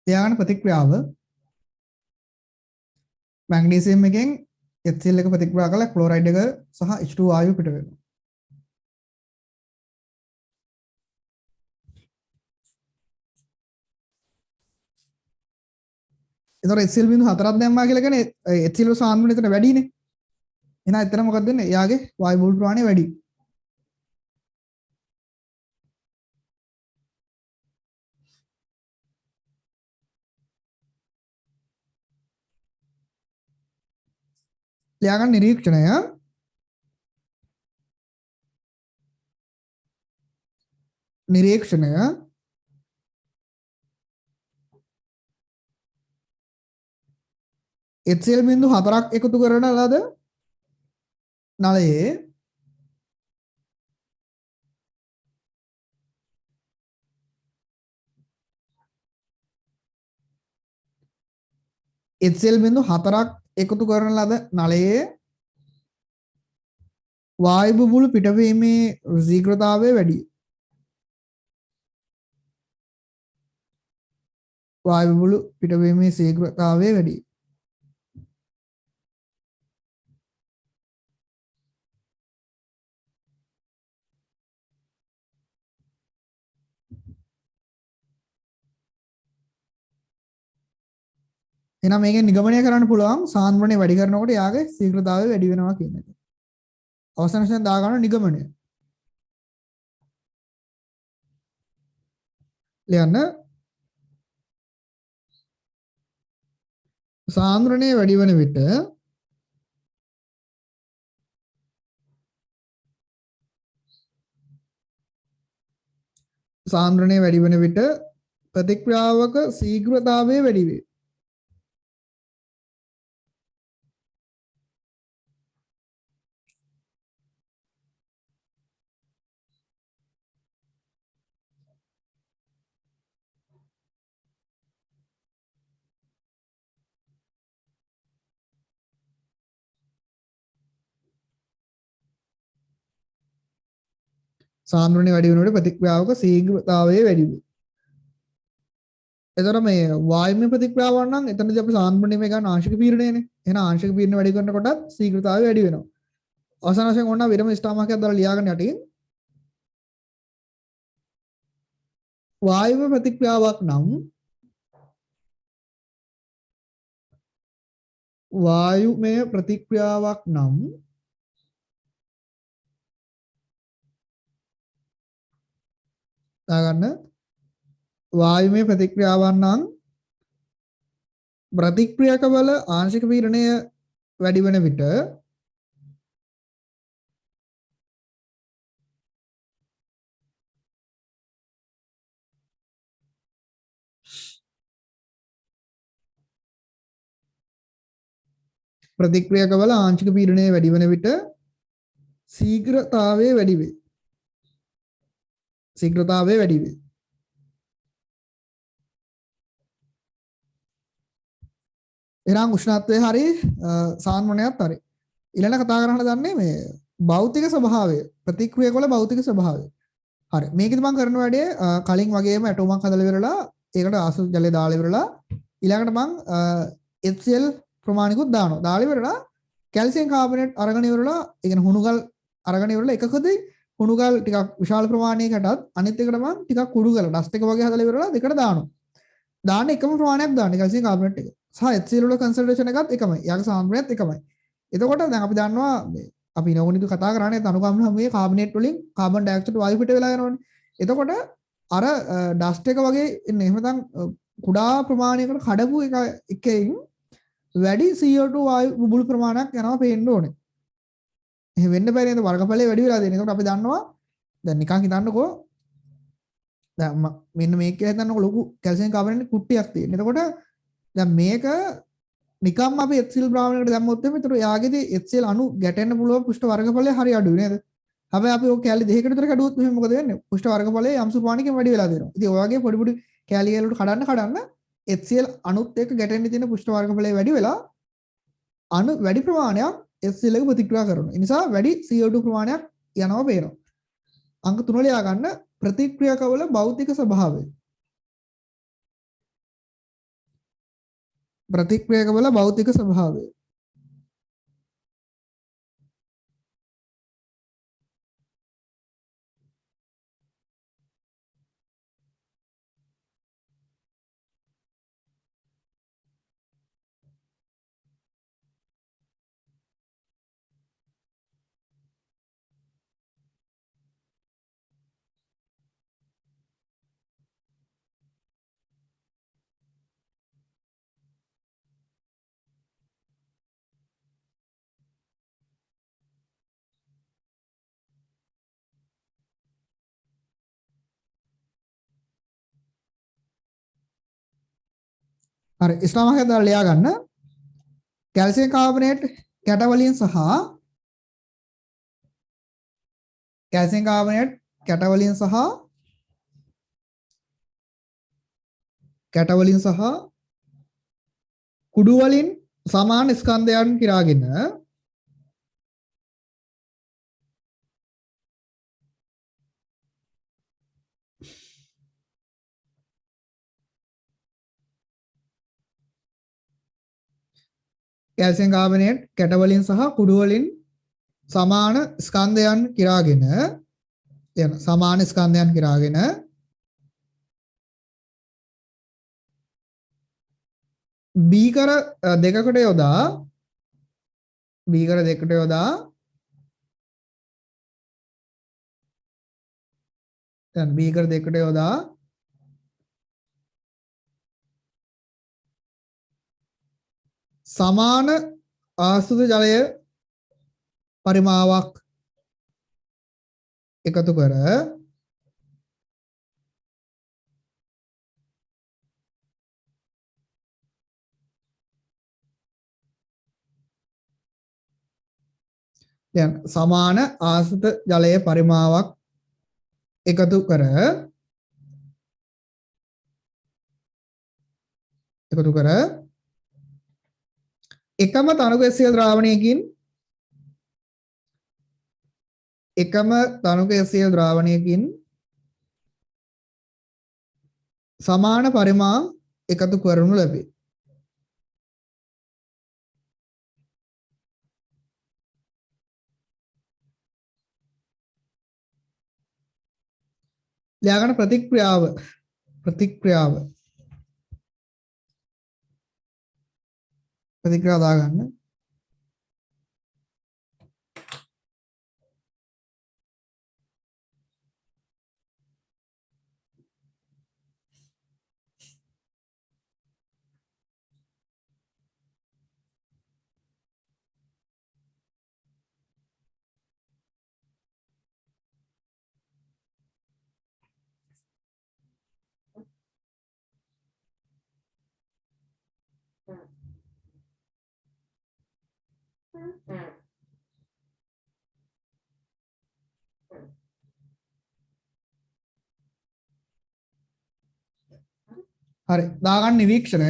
ලියා ගන්න ප්‍රතික්‍රියාව මැග්නීසියම් එකෙන් HCl එක ප්‍රතික්‍රියා කරලා ක්ලෝරයිඩ් එක සහ H2 වායුව පිට වෙනවා. එතකොට HCl බිඳු 4ක් දැම්මා කියලා කියන්නේ HCl වල සාන්ද්‍රණය එතන වැඩිනේ. එහෙනම් එතන මොකක්ද වෙන්නේ? එයාගේ වායු බුබුළු ප්‍රමාණය වැඩි. ලියා ගන්න නිරීක්ෂණය HCl බිඳු 4ක් එකතු කරන ලද නලයේ HCl බිඳු 4ක් එකතු කරන ලද නලයේ වායු බුබුළු පිටවීමේ ශීඝ්‍රතාවය වැඩි. වායු බුබුළු පිටවීමේ ශීඝ්‍රතාවය වැඩි. එහෙනම් මේකෙන් නිගමනය කරන්න පුළුවන් සාන්ද්‍රණය වැඩි කරනකොට යාගේ ශීඝ්‍රතාවය වැඩි වෙනවා කියන එක. අවසාන වශයෙන් දා ගන්න නිගමනය. ලියන්න සාන්ද්‍රණය වැඩි වෙන විට ප්‍රතික්‍රියාවක ශීඝ්‍රතාවය වැඩි වේ. සාන්ද්‍රණය වැඩි වෙනකොට ප්‍රතික්‍රියාවක ශීඝ්‍රතාවය වැඩි වේ. එතකොට මේ වායුමය ප්‍රතික්‍රියාවක් නම් එතනදී අපි සාන්ද්‍රණය මේ ගන්න ආංශික පීඩනයනේ. එහෙනම් ආංශික පීඩනය වැඩි කරනකොටත් ශීඝ්‍රතාවය වැඩි වෙනවා. අවසාන වශයෙන් ඕන විරම ස්ථාමාකයක් දාලා ලියාගන්න යටින් වායුමය ප්‍රතික්‍රියාවක් නම් දාගන්න වායුමය ප්‍රතික්‍රියාවක් නම් ප්‍රතික්‍රියකවල ආංශික පීඩනය වැඩි වෙන විට ශීඝ්‍රතාවය වැඩි වේ. එහෙනම් උෂ්ණත්වය හරි සාන්ද්‍රණයත් හරි. ඊළඟ කතා කරන්න දන්නේ මේ භෞතික ස්වභාවය, ප්‍රතික්‍රියාවල භෞතික ස්වභාවය. හරි. මේකෙදි මම කරන වැඩේ කලින් වගේම ඇටෝමක් හදලා ඉවරලා ඒකට ආසු ජලය දාලා ඉවරලා ඊළඟට මම HCl ප්‍රමාණිකුත් දානවා. දාලා ඉවරලා කැල්සියම් කාබනේට් අරගෙන ඉවරලා ඒ කියන්නේ හුණුගල් අරගෙන ඉවරලා එකකදී හුණුගල් ටිකක් විශාල ප්‍රමාණයකටත් අනිත් එකට මම ටිකක් කුඩු කරලා ඩස්ට් එක වගේ හදලා ඉවරලා දෙකට දානවා. දාන්න එකම ප්‍රමාණයක් දාන්න කැල්සියම් කාබනේට් එක. සහ HCl වල කන්සන්ට්‍රේෂන් එකත් එකමයි. යාගේ සාන්ද්‍රණයත් එකමයි. එතකොට දැන් අපි දන්නවා අපි නෝනිදු කතා කරන්නේ අණුකම්ලමේ කාබනේට් වලින් කාබන් ඩයොක්සයිඩ් වායු පිට වෙලා යනවනේ. එතකොට අර ඩස්ට් එක වගේ එන්නේ එහෙම නැත්නම් කුඩා ප්‍රමාණයකට කඩපු එකකින් වැඩි CO2 වායු බුබුළු ප්‍රමාණයක් යනවා පේන්න ඕනේ. එහෙම වෙන්න බැරි නේද වර්ගඵලය වැඩි වෙලා දෙන. ඒකට අපි දන්නවා දැන් නිකන් හිතන්නකෝ දැන් මෙන්න මේක හිතන්නකෝ ලොකු කැල්සියම් කාබනේට් කුට්ටියක් තියෙන. එතකොට දැන් මේක නිකම්ම අපි HCl ප්‍රමාණයකට දැම්මොත් එimhe ඒතර යාගේදී HCl අණු ගැටෙන්න පුළුවන් පුෂ්ඨ වර්ගඵලය හරි අඩුයි නේද? හැබැයි අපි ඔය කැලි දෙකකට විතර කැඩුවොත් මෙහෙම මොකද වෙන්නේ? පුෂ්ඨ වර්ගඵලය යම්සු ප්‍රමාණයකින් වැඩි වෙලා දෙනවා. ඉතින් ඔය වගේ පොඩි පොඩි කැලි වලට කඩන්න HCl අණුත් එක්ක ගැටෙන්න තියෙන පුෂ්ඨ වර්ගඵලය වැඩි වෙලා අණු වැඩි ප්‍රමාණයක් HCl එක ප්‍රතික්‍රියා කරනවා. ඒ නිසා වැඩි CO2 ප්‍රමාණයක් යනවා පේනවා. අංක 3 ලියා ගන්න ප්‍රතික්‍රියාකවල භෞතික ස්වභාවය. ප්‍රතික්‍රියාවක වල භෞතික ස්වභාවය. හරි ඉස්ලාම හදලා ලියා ගන්න. කැල්සියම් කාබනේට් කැට වලින් සහ කැල්සියම් කාබනේට් කැට වලින් සහ කුඩු වලින් සමාන ස්කන්ධයන් කිරාගෙන කැල්සියම් කාබනේට් කැට වලින් සහ කුඩු වලින් සමාන ස්කන්ධයන් කිරාගෙන බීකර දෙකකට යොදා සමාන ආශ්‍රිත ජලය පරිමාවක් එකතු කර සමාන ආශ්‍රිත ජලය පරිමාවක් එකතු කර එකම තනු ගැසියල් ද්‍රාවණයකින් සමාන පරිමා එකතු කරනු ලැබේ. ලියාගන්න ප්‍රතික්‍රියාව දාගන්න. හරි දාගන්න නිරීක්ෂණය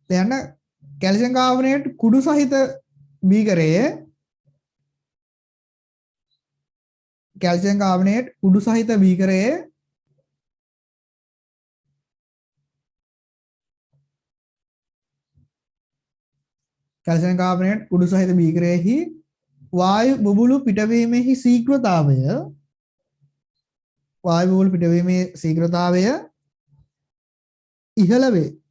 දැන් කැල්සියම් කාබනේට් කුඩු සහිත බීකරයේ කැල්සියම් කාබනේට් කුඩු සහිත බීකරයෙහි වායු බුබුලු පිටවීමේ ශීඝ්‍රතාවය ඉහළ වේ.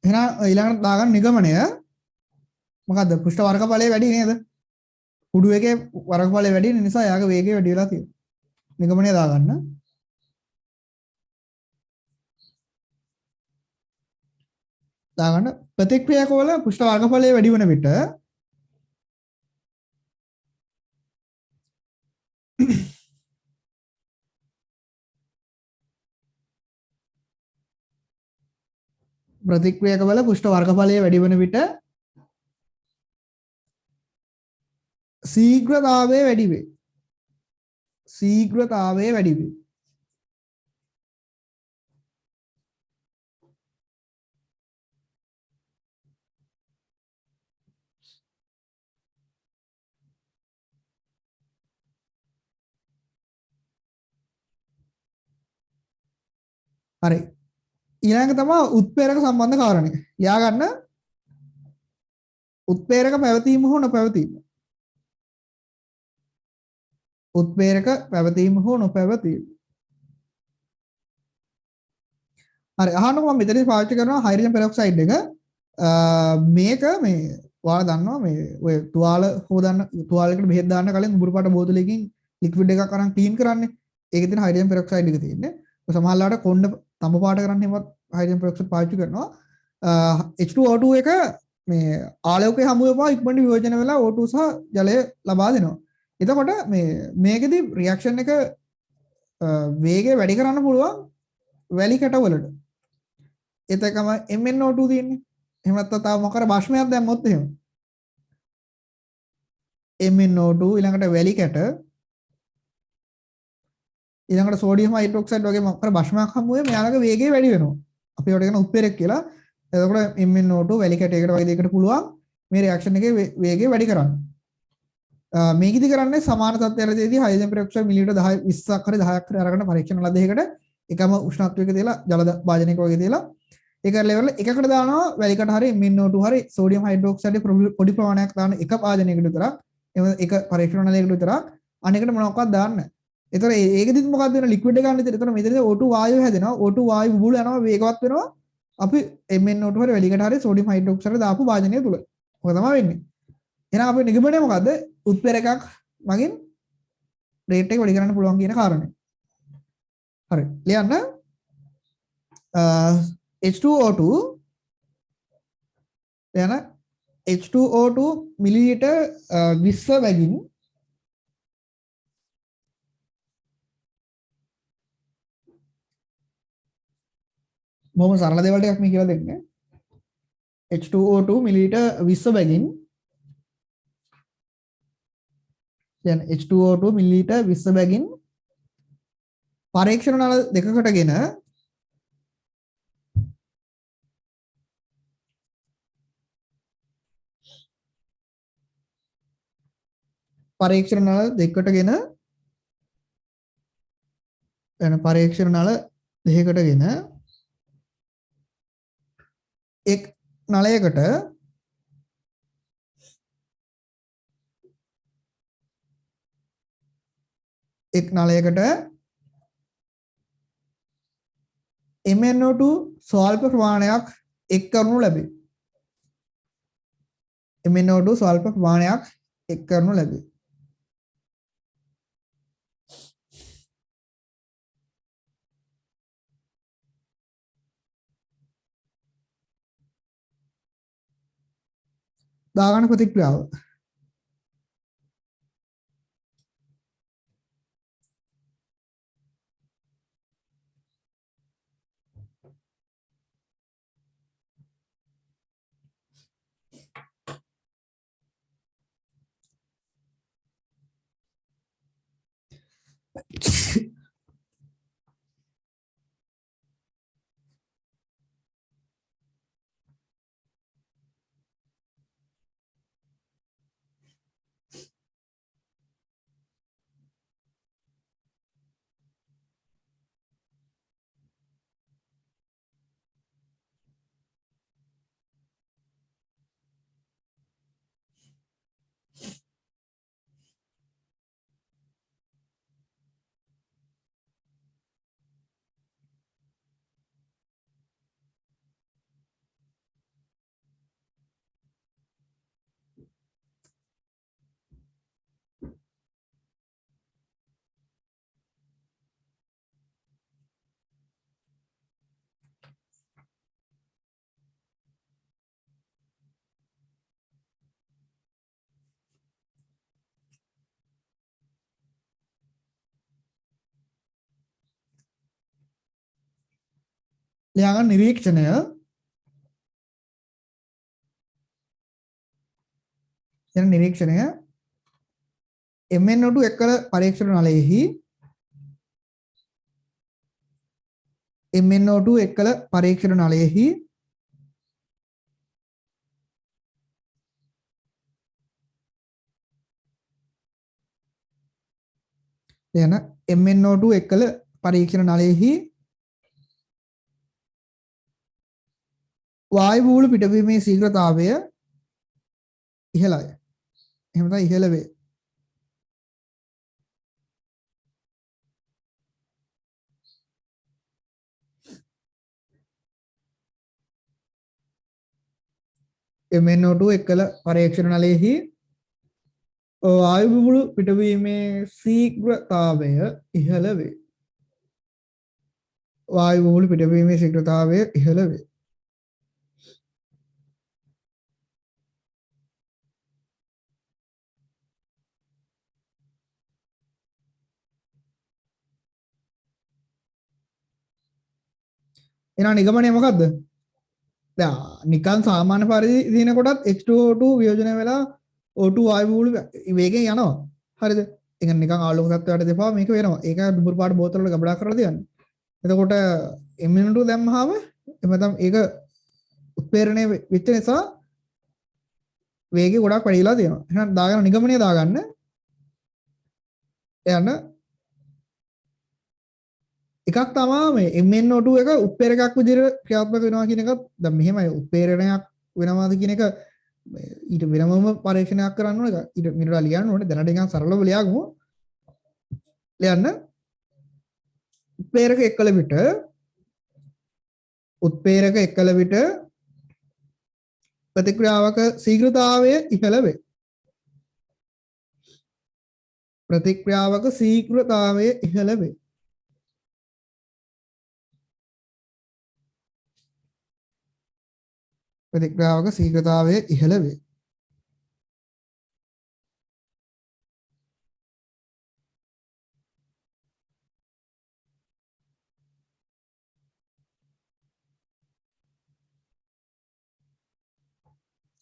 එහෙනම් ඊළඟට දාගන්න නිගමනය මොකද්ද? පෘෂ්ඨ වර්ගඵලය වැඩි නේද? කුඩු එකේ වර්ගඵලය වැඩි නිසා යාගේ වේගය වැඩි වෙලා තියෙනවා. නිගමනය දාගන්න. ප්‍රතික්‍රියාවක වල පෘෂ්ඨ වර්ගඵලය වැඩි වෙන විට ප්‍රතික්‍රියක බල පුෂ්ඨ වර්ගඵලය වැඩි වෙන විට ශීඝ්‍රතාවය වැඩි වේ. ශීඝ්‍රතාවය වැඩි වේ. හරි. ඊළඟ තමයි උත්ප්‍රේරක සම්බන්ධ කාරණය. යා ගන්න උත්ප්‍රේරක පැවතීම හෝ නොපැවතීම. උත්ප්‍රේරක පැවතීම හෝ නොපැවතීම. හරි අහන්නකො මම මෙතනදී පාවිච්චි කරනවා හයිඩ්‍රජන් පෙරොක්සයිඩ් එක. මේක මේ ඔයාලා දන්නවා මේ ඔය තුවාල හොදන්න තුවාලයකට බෙහෙත් දාන්න කලින් උඹුරු පාට බෝතලයකින් ලික්විඩ් එකක් අරන් ක්ලීන් කරන්නේ. ඒකේ තියෙන හයිඩ්‍රජන් පෙරොක්සයිඩ් එක තියෙන්නේ. සමහරවිට කොණ්ඩ තඹ පාට කරන්න හිමත් හයිඩ්‍රජන් පෙරොක්සයිඩ් පාවිච්චි කරනවා. H2O2 එක මේ ආලෝකයේ හමු වෙපුවා ඉක්මනට වියෝජන වෙලා O2 සහ ජලය ලබා දෙනවා. එතකොට මේකෙදි රියැක්ෂන් එක වේගය වැඩි කරන්න පුළුවන් වැලි කැටවලට. එතකම MnO2 තියෙන්නේ. එහෙම නැත්නම් තව මොකක් කර භාෂ්මයක් දැම්මොත් එහෙම. MnO2 ඊළඟට වැලි කැට ඊළඟට සෝඩියම් හයිඩ්‍රොක්සයිඩ් වගේ මොකක් කර භාෂ්මයක් හමු වෙයි මෙයාලගේ වේගය වැඩි වෙනවා. අපි ඒකට කියන උත්ප්‍රේරක කියලා. එතකොට MnO2 වැලි කැටයකට වගේ දෙයකට පුළුවන් මේ රියැක්ෂන් එකේ වේගය වැඩි කරන්න. මේකෙදි කරන්නේ සමාන තත්ත්වයකදී හයිඩ්‍රජන් පෙරොක්සයිඩ් මිලිලීටර් 10 20ක් හරි 10ක් හරි අරගෙන පරීක්ෂණ ලද්දේකට එකම උෂ්ණත්වයක තියලා ජල භාජනයක වගේ තියලා ඒක ලෙවල් එකකට දානවා වැලිකට හරි MnO2 හරි සෝඩියම් හයිඩ්‍රොක්සයිඩ් පොඩි ප්‍රමාණයක් දාන එක භාජනයකට විතරක් එක පරීක්ෂණ නලයකට විතරක් අනෙකට මොනවක්වත් දාන්න නැහැ. ඒතර ඒකෙදිත් මොකක්ද වෙන ලික්විඩ් එක ගන්න ඉතින් එතන මෙතනදී O2 වායුව හැදෙනවා O2 වායු බුබුලු යනවා වේගවත් වෙනවා අපි MnO2 හරි වැලිකට හරි සෝඩියම් හයිඩ්‍රොක්සයිඩ් දාපු භාජනය තුල. මොකද තමයි වෙන්නේ. එහෙනම් අපේ නිගමනය මොකද්ද? උත්ප්‍රේරකයක් මගින් රේට් එක වැඩි කරන්න පුළුවන් කියන කාරණය. හරි. ලියන්න H2O2 ලියන්න H2O2 මිලිලීටර් 20 බැගින් බොහොම සරල දේවල් ටිකක් මේ කියලා දෙන්නේ. H2O2 මිලිලීටර් 20 බැගින් දැන් H2O2 මිලිලීටර් 20 බැගින් පරීක්ෂණ නල දෙකකටගෙන පරීක්ෂණ නල දෙකකටගෙන එන පරීක්ෂණ නල දෙකකටගෙන එක් නලයකට MnO2 ස්වල්ප ප්‍රමාණයක් එක් කරනු ලැබේ. MnO2 ස්වල්ප ප්‍රමාණයක් එක් කරනු ලැබේ. දාගන්න ප්‍රතික්‍රියාව. ලියාගන්න නිරීක්ෂණය එන නිරීක්ෂණය MnO2 එකල පරීක්ෂණ නලයෙහි MnO2 එකල පරීක්ෂණ නලයෙහි එන MnO2 එකල පරීක්ෂණ නලයෙහි වායු බූල පිටවීමේ ශීඝ්‍රතාවය ඉහළයි. එහෙම තමයි ඉහළ වේ. MnO2 එකල පරීක්ෂණ නලයෙහි වායු බූල පිටවීමේ ශීඝ්‍රතාවය ඉහළ වේ. වායු බූල පිටවීමේ ශීඝ්‍රතාවය ඉහළ වේ. එහෙනම් නිගමනය මොකද්ද? දැන් නිකන් සාමාන්‍ය පරිදි දින කොටත් H2O2 වියෝජනය වෙලා O2 වායු බූල වේගයෙන් යනවා. හරිද? ඒක නිකන් ආලෝක තත්ත්වයට දෙපා මේක වෙනවා. ඒක දුඹුරු පාට බෝතල වල ගබඩා කරලා තියන්නේ. එතකොට MnO2 දැම්මහම එමෙතන ඒක උත්ප්‍රේරණය වෙච්ච නිසා වේගය ගොඩක් වැඩිලා තියෙනවා. එහෙනම් දාගන්න නිගමනය දාගන්න. යන්න එකක් තමයි මේ MnO2 එක උත්ප්‍රේරකයක් විදිහට ක්‍රියාත්මක වෙනවා කියන එකත් දැන් මෙහෙමයි උත්ප්‍රේරණයක් වෙනවාද කියන එක ඊට වෙනමම පරීක්ෂණයක් කරන්න ඕනේ. ඊට මිනිරා ලියන්න ඕනේ. දැනට නිකන් සරලව ලියාගමු. ලියන්න උත්ප්‍රේරක එක්කල විට ප්‍රතික්‍රියාවක ශීඝ්‍රතාවය ඉහළ වේ. ප්‍රතික්‍රියාවක ශීඝ්‍රතාවය ඉහළ වේ. ප්‍රතික්‍රියාවක ශීඝ්‍රතාවය ඉහළ වේ.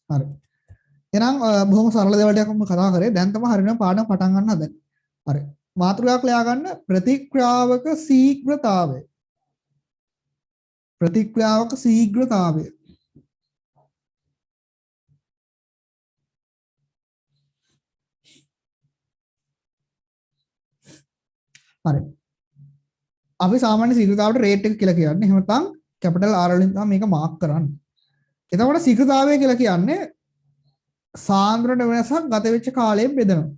හරි. එහෙනම් බොහොම සරල දේවල් ටිකක් මම කතා කරේ. දැන් තමයි හරියටම පාඩම පටන් ගන්න හදන්නේ. හරි. මාතෘකාවක් ලියා ගන්න ප්‍රතික්‍රියාවක ශීඝ්‍රතාවය. ප්‍රතික්‍රියාවක ශීඝ්‍රතාවය. හරි. අපි සාමාන්‍ය ශීඝ්‍රතාවට රේට් එක කියලා කියන්නේ. එහෙම නැත්නම් කැපිටල් R වලින් තමයි මේක මාක් කරන්නේ. එතකොට ශීඝ්‍රතාවය කියලා කියන්නේ සාන්ද්‍රණ වෙනසක් ගත වෙච්ච කාලයෙන් බෙදනවා.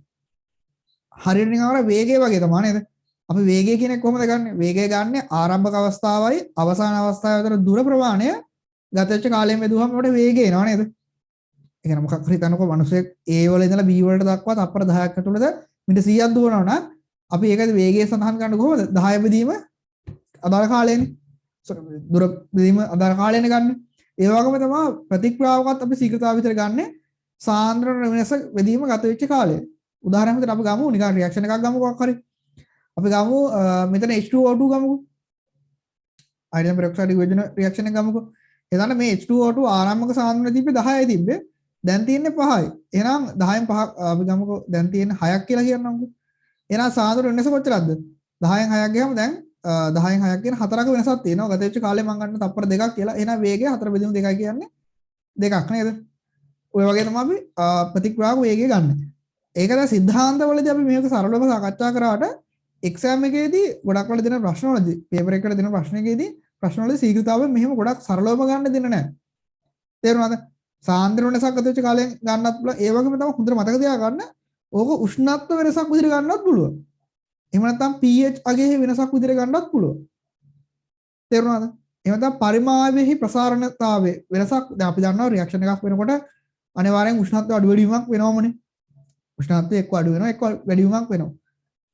හරියට නිකන් අර වේගය වගේ තමයි නේද? අපි වේගය කියන්නේ කොහොමද ගන්නෙ? වේගය ගන්නෙ ආරම්භක අවස්ථාවයි අවසාන අවස්ථාවයි අතර දුර ප්‍රමාණය ගත වෙච්ච කාලයෙන් බෙදුවම අපිට වේගය එනවා නේද? ඒ කියන්නේ මොකක් හරි හිතන්නකෝ මිනිස්සෙක් A වල ඉඳලා B වලට දක්වා තප්පර 10ක් ඇතුළත මිනිට 100ක් දුවනවා නම් අපි ඒකද වේගය සඳහන් කරන්නේ කොහොමද? 10 බෙදීම අදාළ කාලයනේ. දුර බෙදීම අදාළ කාලයනේ ගන්න. ඒ වගේම තමයි ප්‍රතික්‍රියාවකත් අපි ශීඝ්‍රතාව විතර ගන්න සාන්ද්‍රණ වෙනස බෙදීම ගත වෙච්ච කාලය. උදාහරණයක් විදිහට අපි ගමු නිකන් රියැක්ෂන් එකක් ගමු කොහොක් හරි. අපි ගමු මෙතන H2O2 ගමුකෝ. හයිඩ්‍රජන් පෙරොක්සයිඩ් වියෝජන රියැක්ෂන් එක ගමුකෝ. එතන මේ H2O2 ආරම්භක සාන්ද්‍රණය තිබ්බේ 10යි තිබ්බේ. දැන් තියෙන්නේ 5යි. එහෙනම් 10න් 5 අපි ගමුකෝ දැන් තියෙන්නේ 6ක් කියලා කියන්නම්කෝ. එහෙනම් සාන්ද්‍රණ වෙනස කොච්චරද? 10න් 6ක් ගියාම දැන් 10න් 6ක් කියන 4ක වෙනසක් තියෙනවා. ගත වෙච්ච කාලේ මම ගන්න තප්පර 2ක් කියලා. එහෙනම් වේගය 4 බෙදීම 2යි කියන්නේ 2ක් නේද? ඔය වගේ තමයි අපි ප්‍රතික්‍රියාවක වේගය ගන්න. ඒක දැන් සිද්ධාන්තවලදී අපි මේක සරලව සාකච්ඡා කරාට එක්සෑම් එකේදී ගොඩක් වල දෙන ප්‍රශ්නවලදී පේපර් එකකට දෙන ප්‍රශ්නකේදී ප්‍රශ්නවලදී ශීඝ්‍රතාවය මෙහෙම ගොඩක් සරලවම ගන්න දෙන්නේ නැහැ. තේරුණාද? සාන්ද්‍රණ වෙනසක් ගත වෙච්ච කාලයෙන් ගන්නත් පුළුවන්. ඒ වගේම තමයි හොඳට මතක තියාගන්න ඕක උෂ්ණත්ව වෙනසක් විදිහට ගන්නත් පුළුවන්. එහෙම නැත්නම් pH අගේ වෙනසක් විදිහට ගන්නත් පුළුවන්. තේරුණාද? එහෙම නැත්නම් පරිමාවෙහි ප්‍රසාරණතාවයේ වෙනසක් දැන් අපි දන්නවා රියැක්ෂන් එකක් වෙනකොට අනිවාර්යෙන් උෂ්ණත්වය අඩු වැඩිවීමක් වෙනවමනේ. උෂ්ණත්වය එක්ක අඩු වෙනවා එක්ක වැඩිවීමක් වෙනවා.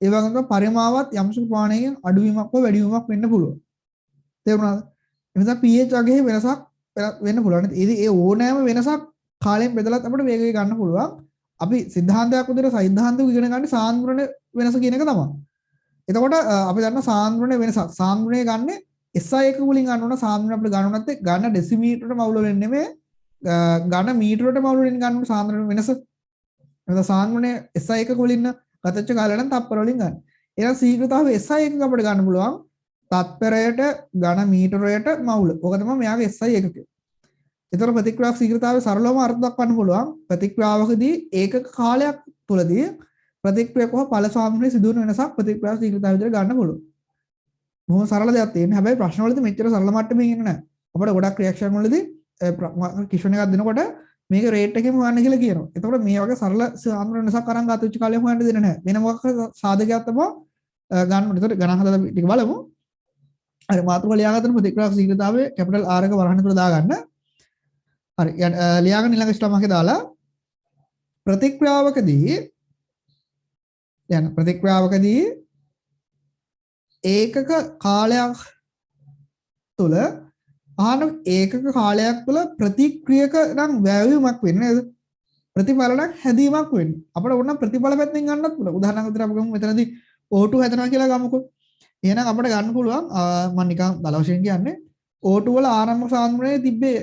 ඒ වගේම පරිමාවත් යම්සු ප්‍රමාණයකින් අඩුවීමක් හෝ වැඩිවීමක් වෙන්න පුළුවන්. තේරුණාද? එහෙනම් pH අගේ වෙනසක් වෙන්න පුළුවන්. ඉතින් ඒ ඕනෑම වෙනසක් කාලයෙන් බෙදලත් අපිට වේගය ගන්න පුළුවන්. අපි සිද්ධාන්තයක් උදේට සෛද්ධාන්තික ඉගෙන ගන්න සාන්ද්‍රණ වෙනස කියන එක තමයි. එතකොට අපි දන්න සාන්ද්‍රණ වෙනසක් සාන්ද්‍රණය ගන්න SI එක වලින් ගන්න ඕන සාන්ද්‍රණ අපිට ගන්න නැත්නම් ගන්න ඩෙසිමීටරට මවුල වෙන්නේ නෙමෙයි ගන්න මීටරට මවුල වලින් ගන්න සාන්ද්‍රණ වෙනස. එතකොට සාන්ද්‍රණය SI එකක වලින් ගත වෙච්ච කාලය නම් තත්පර වලින් ගන්න. එහෙනම් ශීඝ්‍රතාවය SI එකක අපිට ගන්න පුළුවන් තත්පරයට ඝන මීටරයට මවුල. ඕක තමයි මෙයාගේ SI එකක. එතකොට ප්‍රතික්‍රියාවක් ශීඝ්‍රතාවය සරලවම අර්ථ දක්වන්න පුළුවන්. ප්‍රතික්‍රියාවකදී ඒකක කාලයක් තුලදී ප්‍රතික්‍රියාවක හෝ ඵල සාන්ද්‍රණයේ සිදුවන වෙනසක් ප්‍රතික්‍රියාව ශීඝ්‍රතාවය විතර ගන්න පුළුවන්. බොහොම සරල දෙයක් තියෙනවා. හැබැයි ප්‍රශ්නවලදී මෙච්චර සරල මට්ටමේ ඉන්නේ නැහැ. අපිට ගොඩක් රියැක්ෂන් වලදී කිෂන් එකක් දෙනකොට මේක රේට් එකෙම හොයන්න කියලා කියනවා. එතකොට මේ වගේ සරල සාන්ද්‍රණ වෙනසක් අරන් ගත වෙච්ච කාලයක් හොයන්න දෙන්නේ නැහැ. වෙන මොකක් සාධකයක් තමයි ගන්න ඕනේ. එතකොට ගණන් හදලා ටික බලමු. හරි මාතෘකාව ලියාගන්න ප්‍රතික්‍රියාවක් ශීඝ්‍රතාවය කැපිටල් R එක වරහන් තුල දාගන්න. හරි ලියාගන්න ඊළඟ ස්ටෙප් එකේ දාලා ප්‍රතික්‍රියාවකදී ඒකක කාලයක් තුල ඒකක කාලයක් තුල ප්‍රතික්‍රියක නම් වැයවීමක් වෙන්නේ නේද? ප්‍රතිඵලයක් හැදීමක් වෙන්නේ. අපිට ඕන නම් ප්‍රතිඵල පැත්තෙන් ගන්නත් පුළුවන්. උදාහරණයක් විදිහට අපි ගමු මෙතනදී O2 හැදෙනවා කියලා ගමුකෝ. එහෙනම් අපිට ගන්න පුළුවන් මම නිකන් දල වශයෙන් කියන්නේ O2 වල ආරම්භක සාන්ද්‍රණය තිබ්බේ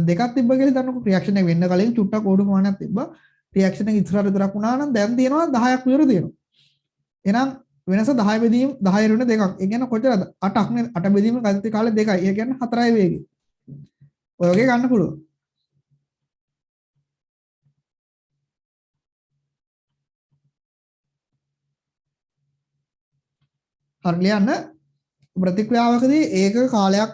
දෙකක් තිබ්බ කියලා හිතන්නකෝ. රියැක්ෂන් එක වෙන්න කලින් චුට්ටක් O2 ප්‍රමාණයක් තිබ්බා. රියැක්ෂන් එක ඉස්සරහට විතරක් වුණා නම් දැන් තියෙනවා 10ක් විතර තියෙනවා. එහෙනම් වෙනස 10 බෙදීම 10 රුණ දෙකක්. ඒ කියන්නේ කොච්චරද? 8ක් නේ. 8 බෙදීම ගත කාලේ 2යි. ඒ කියන්නේ 4යි වේගය. ඔය වගේ ගන්න පුළුවන්. හරි ලියන්න. ප්‍රතික්‍රියාවකදී ඒකක කාලයක්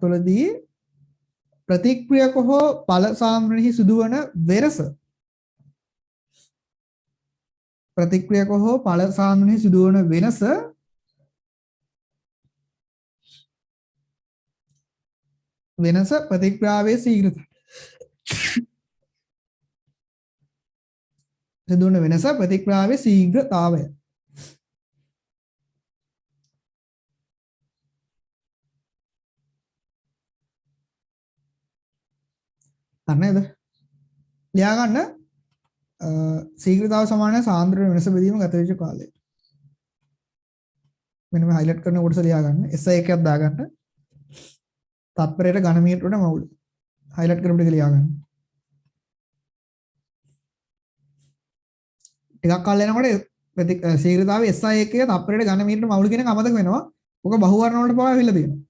තුලදී ප්‍රතික්‍රියක හෝ ඵල සාන්ද්‍රණයෙහි සිදුවන වෙනස ප්‍රතික්‍රියාවේ ශීඝ්‍රතාවය සිදුවන වෙනස ප්‍රතික්‍රියාවේ ශීඝ්‍රතාවය නේද? ලියා ගන්න ශීඝ්‍රතාව සමානයි සාන්ද්‍රණ වෙනස බෙදීම ගත වෙච්ච කාලය. මෙන්න මේ හයිලයිට් කරන කොටස ලියා ගන්න. SI එකක් දා ගන්න. තත්පරයට ඝන මීටරයට මවුල. හයිලයිට් කරපු ටික ලියා ගන්න. ටිකක් කල් යනකොට ශීඝ්‍රතාවය SI එකේ තත්පරයට ඝන මීටර මවුල කියන එක අමතක වෙනවා. ඔක බහුවර්ණ වලට පවා ඇවිල්ලා තියෙනවා.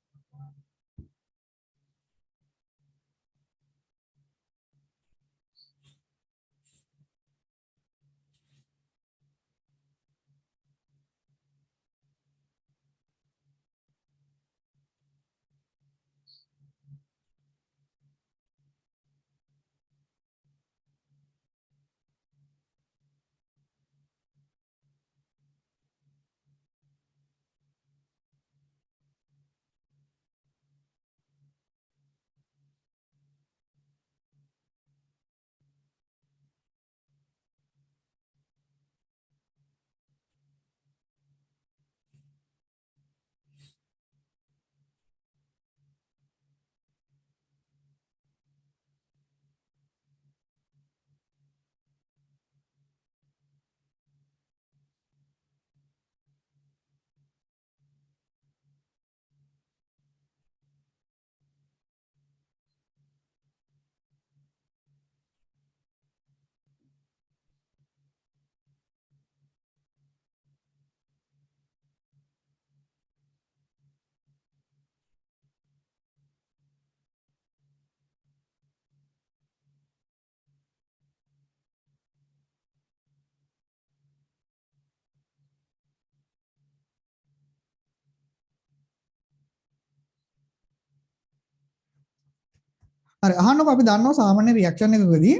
හරි අහන්නකෝ අපි දන්නවා සාමාන්‍ය රියැක්ෂන් එකකදී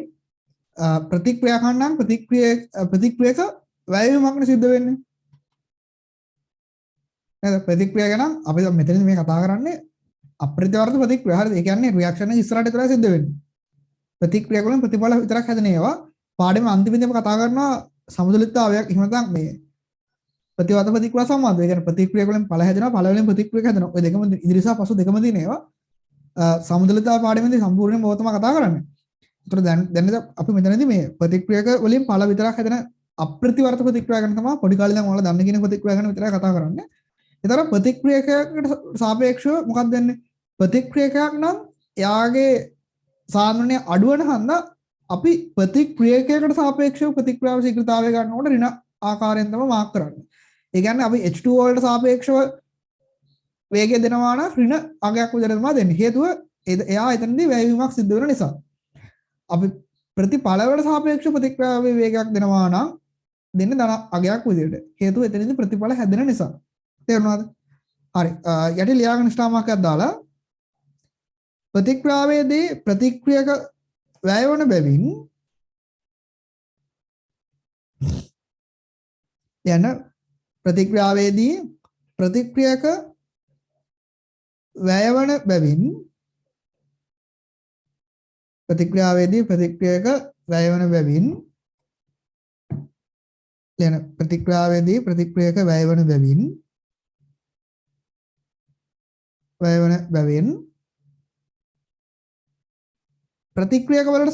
ප්‍රතික්‍රියා කරනනම් ප්‍රතික්‍රියක වැයවීමක් සිද්ධ වෙන්නේ. නේද? ප්‍රතික්‍රියා ගැන අපි මෙතනදී මේ කතා කරන්නේ අප්‍රතිවර්ත ප්‍රතික්‍රියා. හරිද? ඒ කියන්නේ රියැක්ෂන් එක ඉස්සරහට විතරයි සිද්ධ වෙන්නේ. ප්‍රතික්‍රියා වලින් ප්‍රතිඵල විතරක් හැදෙන ඒවා. පාඩමේ අන්තිමේදීම කතා කරනවා සමතුලිතතාවයක්. එහෙම නැත්නම් මේ ප්‍රතිවර්ත ප්‍රතික්‍රියා සම්බන්ධව. ඒ කියන්නේ ප්‍රතික්‍රියා වලින් ඵල හැදෙනවා, ඵල වලින් ප්‍රතික්‍රියා හැදෙනවා. ඔය දෙකම ඉදිරි සහ පසු දෙකම දින ඒවා. සමතුලිතතාව පාඩමේදී සම්පූර්ණයෙන්ම ඕක තමයි කතා කරන්නේ. ඒතර දැන් අපි මෙතනදී මේ ප්‍රතික්‍රියක වලින් ඵල විතරක් හැදෙන අප්‍රතිවර්ත ප්‍රතික්‍රියා ගැන තමයි පොඩි කාලේ ඉඳන් ඔයාලා දන්න කියන ප්‍රතික්‍රියා ගැන විතරයි කතා කරන්නේ. ඒතර ප්‍රතික්‍රියකයකට සාපේක්ෂව මොකක්ද වෙන්නේ? ප්‍රතික්‍රියකයක් නම් එයාගේ සාමාන්‍ය අඩුවන හන්ද අපි ප්‍රතික්‍රියකයකට සාපේක්ෂව ප්‍රතික්‍රියාව ශීඝ්‍රතාවය ගන්නකොට ඍණ ආකාරයෙන් තමයි මාක් කරන්නේ. ඒ කියන්නේ අපි H2O වලට සාපේක්ෂව වේගය දෙනවා නම් ඍණ අගයක් විතර තමයි දෙන්නේ. හේතුව එයා එතනදී වැයවීමක් සිද්ධ වෙන නිසා. අපි ප්‍රතිඵල වලට සාපේක්ෂව ප්‍රතික්‍රියාවේ වේගයක් දෙනවා නම් දෙන්නේ ධන අගයක් විදිහට. හේතුව එතනදී ප්‍රතිඵල හැදෙන නිසා. තේරුණාද? හරි. යටි ලියාගෙන ස්ටාමාකයක් දාලා ප්‍රතික්‍රියාවේදී ප්‍රතික්‍රියක වැය වන බැවින් යන ප්‍රතික්‍රියාවේදී ප්‍රතික්‍රියක වැය වන බැවින් ප්‍රතික්‍රියාවේදී ප්‍රතික්‍රියක වැය වන බැවින් යන ප්‍රතික්‍රියාවේදී ප්‍රතික්‍රියක වැය වන බැවින් ප්‍රතික්‍රියක වලට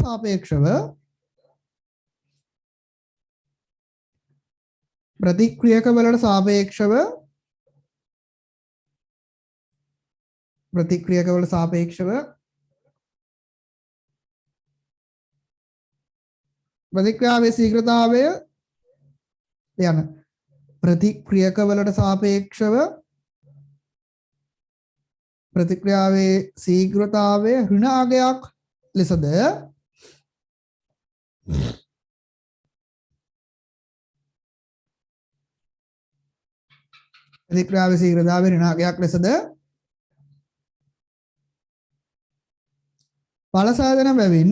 සාපේක්ෂව ප්‍රතික්‍රියාවේ ශීඝ්‍රතාවය යන ප්‍රතික්‍රියක වලට සාපේක්ෂව ප්‍රතික්‍රියාවේ ශීඝ්‍රතාවය ඍණ අගයක් ලෙසද ප්‍රතික්‍රියාවේ ශීඝ්‍රතාවය ඍණ අගයක් ලෙසද ඵල සාධන බැවින්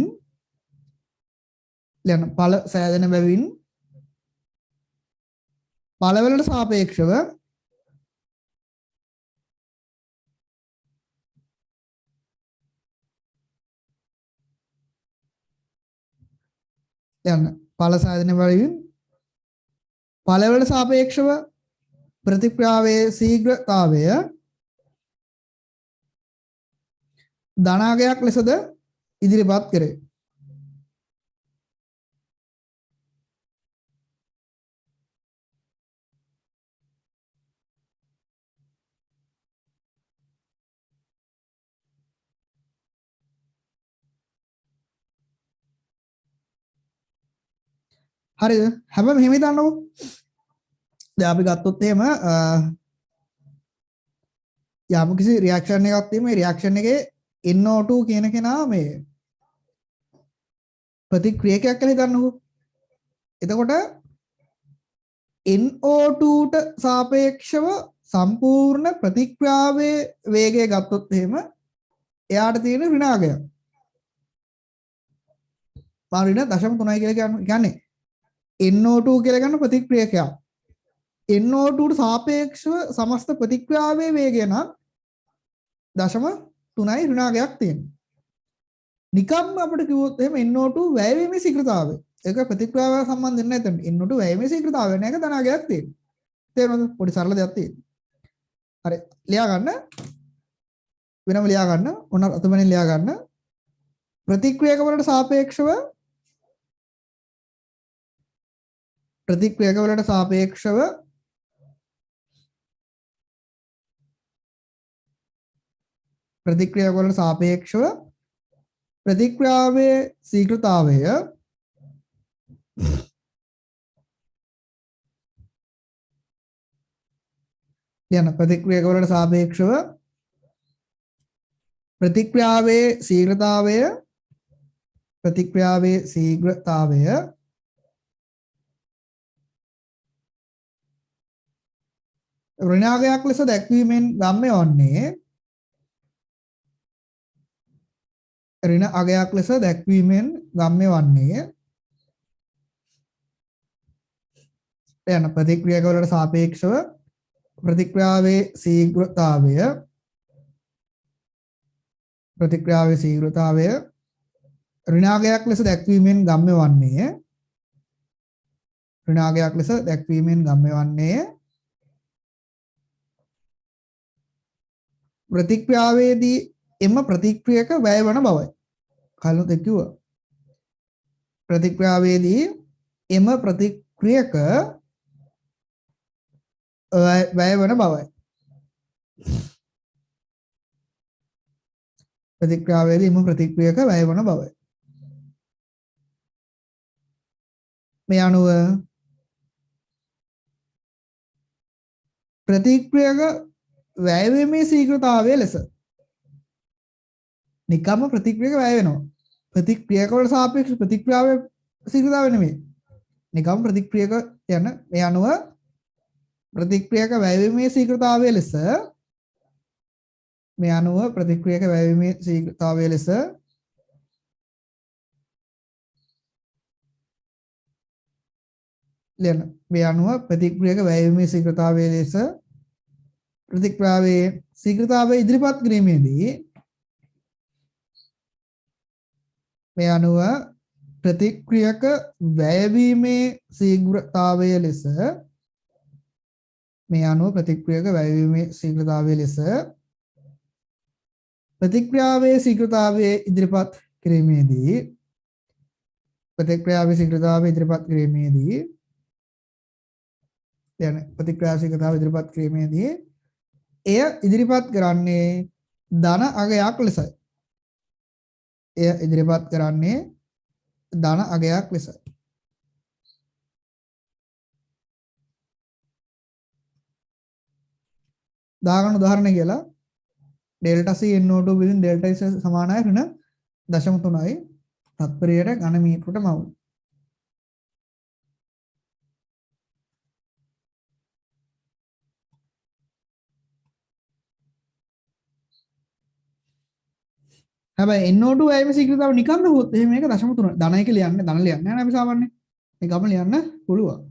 ඵල සෑදෙන බැවින් ඵලවලට සාපේක්ෂව ඵල සෑදෙන බැවින් ඵලවලට සාපේක්ෂව ප්‍රතික්‍රියාවේ ශීඝ්‍රතාවය ධනාගයක් ලෙසද ඉදිරිපත් කෙරේ. හරිද? හැබැයි මෙහෙම හිතන්නකෝ. දැන් අපි ගත්තොත් එහෙම යම් කිසි රියැක්ෂන් එකක් තියෙනවා. මේ රියැක්ෂන් එකේ NO2 කියන කෙනා මේ ප්‍රතික්‍රියකයක් කියලා හිතන්නකෝ. එතකොට NO2ට සාපේක්ෂව සම්පූර්ණ ප්‍රතික්‍රියාවේ වේගය ගත්තොත් එහෙම එයාට තියෙන ඍණාගයක්. ඍණ 0.3 කියලා කියන්නේ NO2 කියලා ගන්න ප්‍රතික්‍රියකයක්. NO2ට සාපේක්ෂව සමස්ත ප්‍රතික්‍රියාවේ වේගය නම් 0.3 ඍණාගයක් තියෙනවා. නිකම්ම අපිට කිව්වොත් එහෙම NO2 වැය වීමේ ශීඝ්‍රතාවය. ඒක ප්‍රතික්‍රියාව සම්බන්ධ නැහැ එතන. NO2 වැය වීමේ ශීඝ්‍රතාවය නේද ධනාගයක් තියෙනවා. තේරුණාද? පොඩි සරල දෙයක් තියෙනවා. හරි. ලියා ගන්න. වෙනම ලියා ගන්න. ඔන්න අතමනින් ලියා ගන්න. ප්‍රතික්‍රියක වලට සාපේක්ෂව ප්‍රතික්‍රියාවේ ශීඝ්‍රතාවය යන ප්‍රතික්‍රියාවලට සාපේක්ෂව ප්‍රතික්‍රියාවේ ශීඝ්‍රතාවය ඍණාගයක් ලෙස දැක්වීමෙන් ගම්‍ය වන්නේ ඍණ අගයක් ලෙස දැක්වීමෙන් ගම්‍ය වන්නේ යන ප්‍රතික්‍රියාවලට සාපේක්ෂව ප්‍රතික්‍රියාවේ ශීඝ්‍රතාවය ඍණාගයක් ලෙස දැක්වීමෙන් ගම්‍ය වන්නේ ප්‍රතික්‍රියාවේදී එම ප්‍රතික්‍රියක වැය වන බවයි. කලින් කිව්වා. ප්‍රතික්‍රියාවේදී එම ප්‍රතික්‍රියක වැය වන බවයි. ප්‍රතික්‍රියාවේදී එම ප්‍රතික්‍රියක වැය වන බවයි. මේ අනුව ප්‍රතික්‍රියක වැයවීමේ ශීඝ්‍රතාවය ලෙස නිකම්ම ප්‍රතික්‍රියක වැය වෙනවා. ප්‍රතික්‍රියක වල සාපේක්ෂ ප්‍රතික්‍රියාවේ ශීඝ්‍රතාවය නෙමෙයි. නිකම් ප්‍රතික්‍රියක යන මේ අනුව ප්‍රතික්‍රියක වැයවීමේ ශීඝ්‍රතාවය ලෙස මේ අනුව ප්‍රතික්‍රියක වැයවීමේ ශීඝ්‍රතාවය ලෙස ලියන මේ අනුව ප්‍රතික්‍රියක වැයවීමේ ශීඝ්‍රතාවය ලෙස ප්‍රතික්‍රියාවේ ශීඝ්‍රතාවය ඉදිරිපත් කිරීමේදී මේ අනුව ප්‍රතික්‍රියක වැයවීමේ ශීඝ්‍රතාවය ලෙස මේ අනුව ප්‍රතික්‍රියක වැයවීමේ ශීඝ්‍රතාවය ලෙස ප්‍රතික්‍රියාවේ ශීඝ්‍රතාවය ඉදිරිපත් කිරීමේදී ප්‍රතික්‍රියාවේ ශීඝ්‍රතාවය ඉදිරිපත් කිරීමේදී යන ප්‍රතික්‍රියා ශීඝ්‍රතාවය ඉදිරිපත් කිරීමේදී එය ඉදිරිපත් කරන්නේ ධන අගයක් ලෙසයි. එය ඉදිරිපත් කරන්නේ ධන අගයක් ලෙසයි. දාගන්න උදාහරණ කියලා delta C NO2 within delta S සමානයි ඍණ 0.3යි තත්පරයට ඝන මීටරයට මවුල්. හැබැයි NO2 වැයීමේ ශීඝ්‍රතාව නිකම්ම හොත් එහෙම මේක 0.3 ධන එක ලියන්නේ ධන ලියන්නේ නැහැ අපි සාමාන්‍යයෙන්. නිකම්ම ලියන්න පුළුවන්.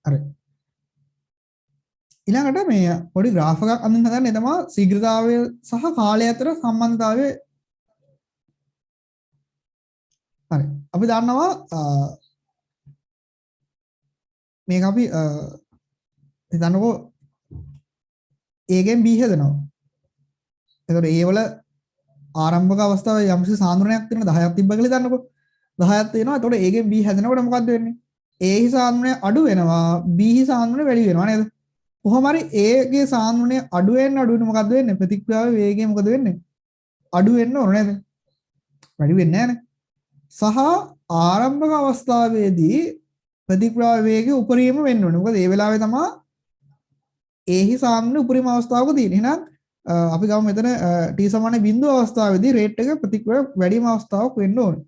හරි. ඊළඟට මේ පොඩි graph එකක් අඳින්න හදන්නේ තමයි ශීඝ්‍රතාවය සහ කාලය අතර සම්බන්ධතාවය. හරි. අපි දන්නවා මේක අපි හිතන්නකෝ A ගෙන් B හැදෙනවා. එතකොට A වල ආරම්භක අවස්ථාවේ යම්කිසි සාන්ද්‍රණයක් තියෙන 10ක් තිබ්බ කියලා හිතන්නකෝ. 10ක් තියෙනවා. එතකොට A ගෙන් B හැදෙනකොට මොකද්ද වෙන්නේ? A හි සාන්ද්‍රණය අඩු වෙනවා B හි සාන්ද්‍රණය වැඩි වෙනවා නේද? කොහොම හරි A ගේ සාන්ද්‍රණය අඩු වෙන්න මොකද්ද වෙන්නේ? ප්‍රතික්‍රියාවේ වේගය මොකද වෙන්නේ? අඩු වෙන්න ඕන නේද? වැඩි වෙන්නේ නැහැ නේ. සහ ආරම්භක අවස්ථාවේදී ප්‍රතික්‍රියාවේ වේගය උපරිම වෙන්න ඕනේ. මොකද ඒ වෙලාවේ තමයි A හි සාන්ද්‍රණය උපරිම අවස්ථාවක තියෙන්නේ. එහෙනම් අපි ගමු මෙතන t සමාන බිඳුව අවස්ථාවේදී රේට් එක ප්‍රතික්‍රියාව වැඩිම අවස්ථාවක් වෙන්න ඕනේ.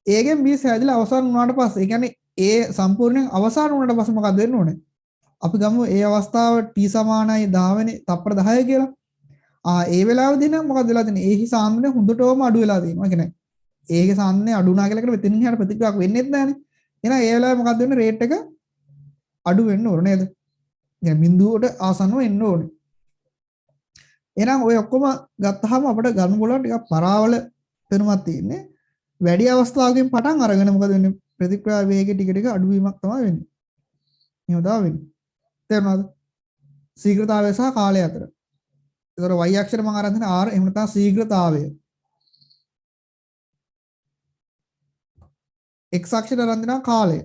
A ගෙන් B හැදිලා අවසන් වුණාට පස්සේ ඒ කියන්නේ A සම්පූර්ණයෙන් අවසන් වුණාට පස්සේ මොකද වෙන්න ඕනේ? අපි ගමු ඒ අවස්ථාව t සමානයි 10 වෙනි තප්පර 10 කියලා. ඒ වෙලාවේදී නම් මොකද වෙලා තියෙන්නේ? A හි සාන්ද්‍රණය හොඳටම අඩු වෙලා තියෙනවා. ඒ කියන්නේ A ගේ සාන්ද්‍රණය අඩු වුණා කියලා මෙතනින් එහාට ප්‍රතික්‍රියාවක් වෙන්නේ නැහැනේ. එහෙනම් ඒ වෙලාවේ මොකද වෙන්නේ? රේට් එක අඩු වෙන්න ඕනේ නේද? يعني බිඳුවට ආසන්නව එන්න ඕනේ. එහෙනම් ඔය ඔක්කොම ගත්තාම අපිට ගන්න පුළුවන් ටිකක් පරාවල පෙනුමක් තියෙන්නේ. වැඩි අවස්ථාවකින් පටන් අරගෙන මොකද වෙන්නේ? ප්‍රතික්‍රියා වේගය ටික ටික අඩු වීමක් තමයි වෙන්නේ. එහෙම තමයි වෙන්නේ. තේරුණාද? ශීඝ්‍රතාවය සහ කාලය අතර. ඒතර y අක්ෂර මම අරන් දෙන r එහෙම නැත්නම් ශීඝ්‍රතාවය. x අක්ෂර අරන් දෙනවා කාලය.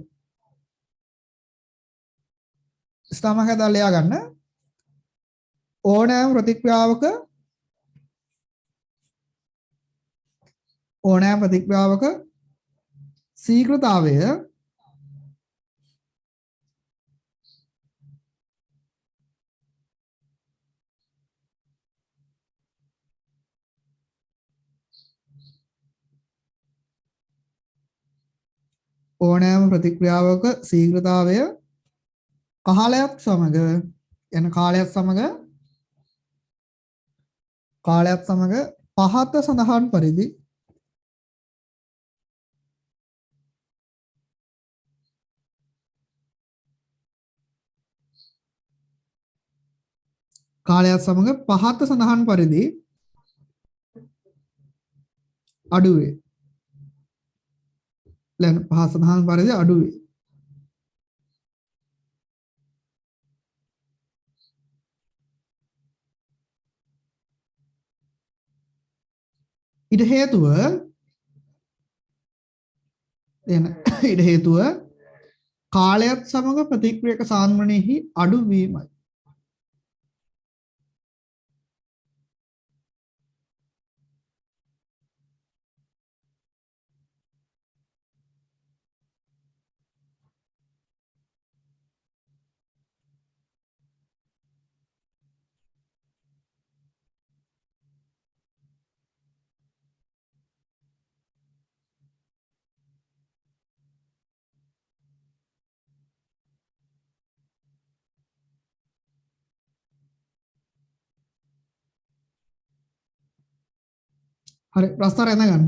ස්ථාමක දාලා ලියා ගන්න. ඕනෑම ප්‍රතික්‍රියාවක ශීඝ්‍රතාවය ඕනෑම ප්‍රතික්‍රියාවක ශීඝ්‍රතාවය කාලයක් සමග යන කාලයක් සමග පහත සඳහන් පරිදි කාලයක් සමග පහත සඳහන් පරිදි අඩුවේ. දැන් පහත සඳහන් පරිදි අඩුවේ. ඊට හේතුව ඊට හේතුව කාලයත් සමග ප්‍රතික්‍රියක සාන්ද්‍රණයෙහි අඩුවීමයි. හරි ප්‍රස්තාර එන්න ගන්න.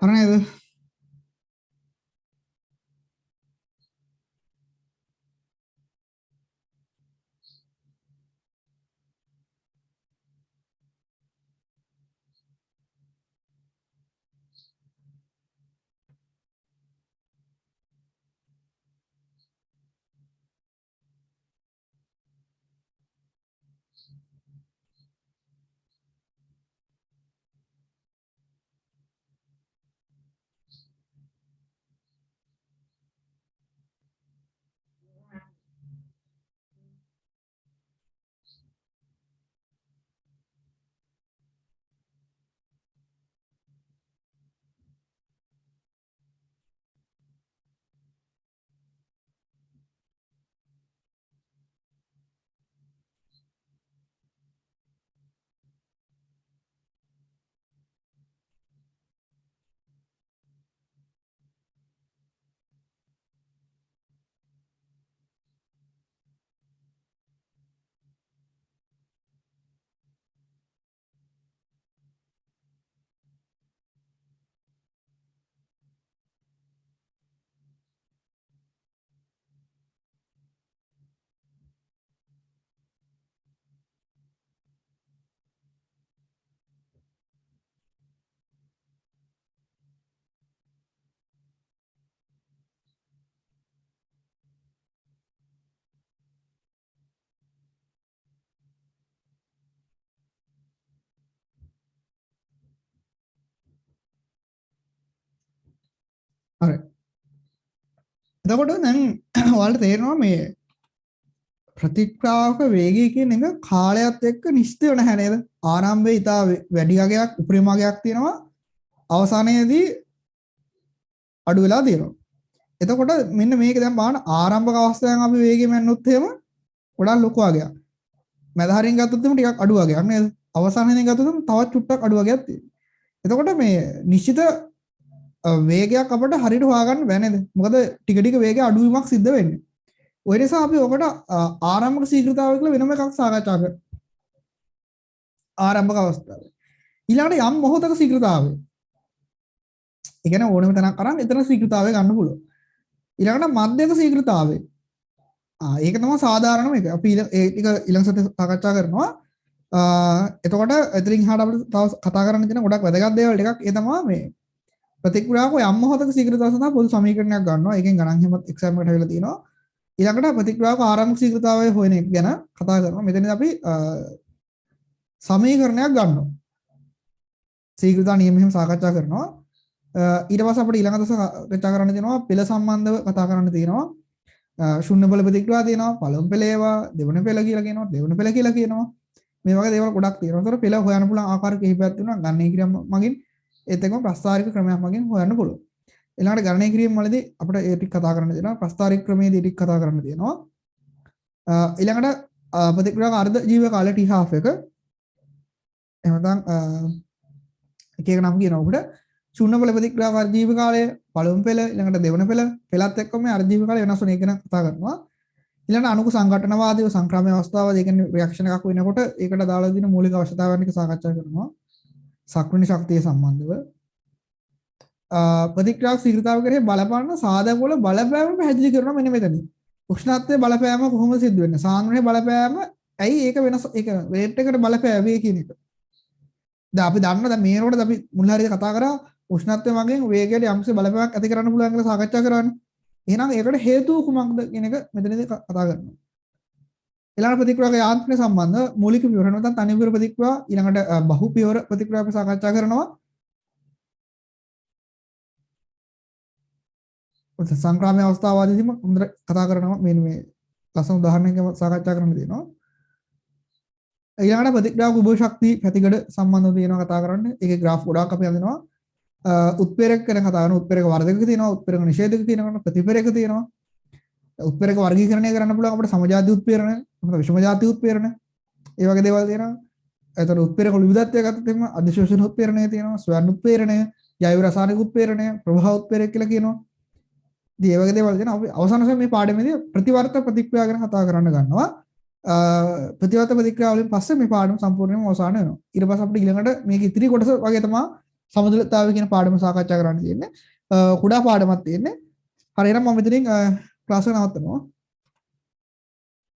හරි නේද? හරි. එතකොට දැන් ඔයාලට තේරෙනවා මේ ප්‍රතික්‍රියාවක වේගය කියන එක කාලයත් එක්ක නිශ්චිත වෙන හැ නේද? ආරම්භයේ ඉතා වැඩි අගයක් උපරිම අගයක් තියෙනවා. අවසානයේදී අඩු වෙලා තියෙනවා. එතකොට මෙන්න මේක දැන් බලන්න ආරම්භක අවස්ථාවෙන් අපි වේගෙ මැන්නොත් එහෙම ගොඩක් ලොකු අගයක්. මැද හරින් ගත්තොත් එහෙම ටිකක් අඩු අගයක් නේද? අවසානයේදී ගත්තොත් තවත් චුට්ටක් අඩු අගයක් තියෙනවා. එතකොට මේ නිශ්චිත වේගයක් අපිට හරියට හොයාගන්න බෑ නේද? මොකද ටික ටික වේගය අඩු වීමක් සිද්ධ වෙන්නේ. ඔය නිසා අපි ඔකට ආරම්භක ශීඝ්‍රතාවය කියලා වෙනම එකක් සාකච්ඡා කරමු. ආරම්භක අවස්ථාව. ඊළඟට යම් මොහොතක ශීඝ්‍රතාවය. ඒ කියන්නේ ඕනම තැනක් අරන් එතන ශීඝ්‍රතාවය ගන්න පුළුවන්. ඊළඟට මධ්‍යක ශීඝ්‍රතාවය. ඒක තමයි සාධාරණම එක. අපි ඒ ටික ඊළඟ සතියේ සාකච්ඡා කරනවා. එතකොට එතනින් එහාට අපිට තව කතා කරන්න තියෙන ගොඩක් වැදගත් දේවල් ටිකක් ඒ තමයි මේ ප්‍රතික්‍රියාවක යම් මොහොතක ශීඝ්‍රතාවය සඳහා පොදු සමීකරණයක් ගන්නවා. ඒකෙන් ගණන් හැමත් එක්සෑම් එකට වෙලා තියෙනවා. ඊළඟට ප්‍රතික්‍රියාවක ආරම්භක ශීඝ්‍රතාවය හොයන එක ගැන කතා කරනවා. මෙතනදී අපි සමීකරණයක් ගන්නවා. ශීඝ්‍රතා නියම එහෙම සාකච්ඡා කරනවා. ඊට පස්සේ අපිට ඊළඟ දවසේ කතා කරන්න තියෙනවා පෙළ සම්බන්ධව කතා කරන්න තියෙනවා. ශුන්‍ය බල ප්‍රතික්‍රියා තියෙනවා. පළමු පෙළ ඒවා දෙවන පෙළ කියලා කියනවා. දෙවන පෙළ කියලා කියනවා. මේ වගේ දේවල් ගොඩක් තියෙනවා. ඒතර පෙළ හොයන්න පුළුවන් ආකාර කිහිපයක් තියෙනවා. ගණනය කිරීම මගින් ඒත් එක්කම ප්‍රස්තාරික ක්‍රමයක් මගින් හොයන්න පුළුවන්. ඊළඟට ගණනය කිරීම වලදී අපිට ඒ ටික කතා කරන්න තියෙනවා. ප්‍රස්තාරික ක්‍රමයේදී ටික කතා කරන්න තියෙනවා. ඊළඟට ප්‍රතික්‍රියාවක අර්ධ ජීව කාලය T1/2 එක එහෙම නැත්නම් එක එක නම් කියනවා උකට ශුන්‍ය බල ප්‍රතික්‍රියාවක අර්ධ ජීව කාලය පළමු පෙළ ඊළඟට දෙවන පෙළ පෙළත් එක්කම මේ අර්ධ ජීව කාලය වෙනස් වෙන එක ගැන කතා කරනවා. ඊළඟට අණුක සංඝටනවාදීව සංක්‍රාමක අවස්ථාවද ඒ කියන්නේ රියැක්ෂන් එකක් වෙනකොට ඒකට දාලා දෙන මූලික අවශ්‍යතාවයන් ටික සාකච්ඡා කරනවා. සක්‍රිය ශක්තිය සම්බන්ධව ප්‍රතික්‍රියාවක් ශීඝ්‍රතාව කරේ බලපාන සාධක වල බලපෑම පැහැදිලි කරනවා මෙන්න මෙතන. උෂ්ණත්වයේ බලපෑම කොහොමද සිද්ධ වෙන්නේ? සාන්ද්‍රණයේ බලපෑම ඇයි ඒක වෙනස් ඒක රේට් එකට බලපෑවේ කියන එක. දැන් අපි දන්නවා දැන් මේනකොට අපි මුල් හරියට කතා කරා උෂ්ණත්වය මගින් වේගයට යම්සේ බලපෑමක් ඇති කරන්න පුළුවන් කියලා සාකච්ඡා කරානේ. එහෙනම් ඒකට හේතුව කුමක්ද කියන එක මෙතනදී කතා කරනවා. ඊළඟ ප්‍රතික්‍රියාවක යාන්ත්‍රණය සම්බන්ධ මූලික විවරණ නැත්නම් තනි විවර ප්‍රතික්‍රියාව ඊළඟට බහු පියවර ප්‍රතික්‍රියාව අපි සාකච්ඡා කරනවා. සංක්‍රාමක අවස්ථාවවලදීම හොඳට කතා කරනවා මේ ලස්සන උදාහරණයක් සාකච්ඡා කරන්න තියෙනවා. ඊළඟට ප්‍රතික්‍රියාවක උභය ශක්ති පැතිකඩ සම්බන්ධව තියෙනවා කතා කරන්න. ඒකේ graph ගොඩාක් අපි අඳිනවා. උත්ප්‍රේරක ගැන කතා කරනවා. උත්ප්‍රේරක වර්ධක තියෙනවා, උත්ප්‍රේරක නිෂේධක තියෙනවා, ප්‍රතිප්‍රේරක තියෙනවා. උත්ප්‍රේරක වර්ගීකරණය කරන්න පුළුවන් අපිට සමජාති උත්ප්‍රේරණ, විෂමජාති උත්ප්‍රේරණ. ඒ වගේ දේවල් තියෙනවා. එතකොට උත්ප්‍රේරක විවිධත්වය ගත්තොත් එimhe අධිශෝෂණ උත්ප්‍රේරණය තියෙනවා, ස්වයන් උත්ප්‍රේරණය, ජෛව රසායනික උත්ප්‍රේරණය, ප්‍රවාහ උත්ප්‍රේරක කියලා කියනවා. ඉතින් ඒ වගේ දේවල් තියෙනවා. අපි අවසාන වශයෙන් මේ පාඩමේදී ප්‍රතිවර්ත ප්‍රතික්‍රියා ගැන කතා කරන්න ගන්නවා. ප්‍රතිවර්ත ප්‍රතික්‍රියා වලින් පස්සේ මේ පාඩම සම්පූර්ණයෙන්ම අවසන් වෙනවා. ඊට පස්සේ අපිට ඊළඟට මේක ඉතිරි කොටස වගේ තමයි සමතුලිතතාවය කියන පාඩම සාකච්ඡා කරන්න තියෙන්නේ. කුඩා පාඩමක් තියෙන්නේ. හරි එහෙනම් මම මෙතනින් ක්ලාස් එක නවත්තනවා.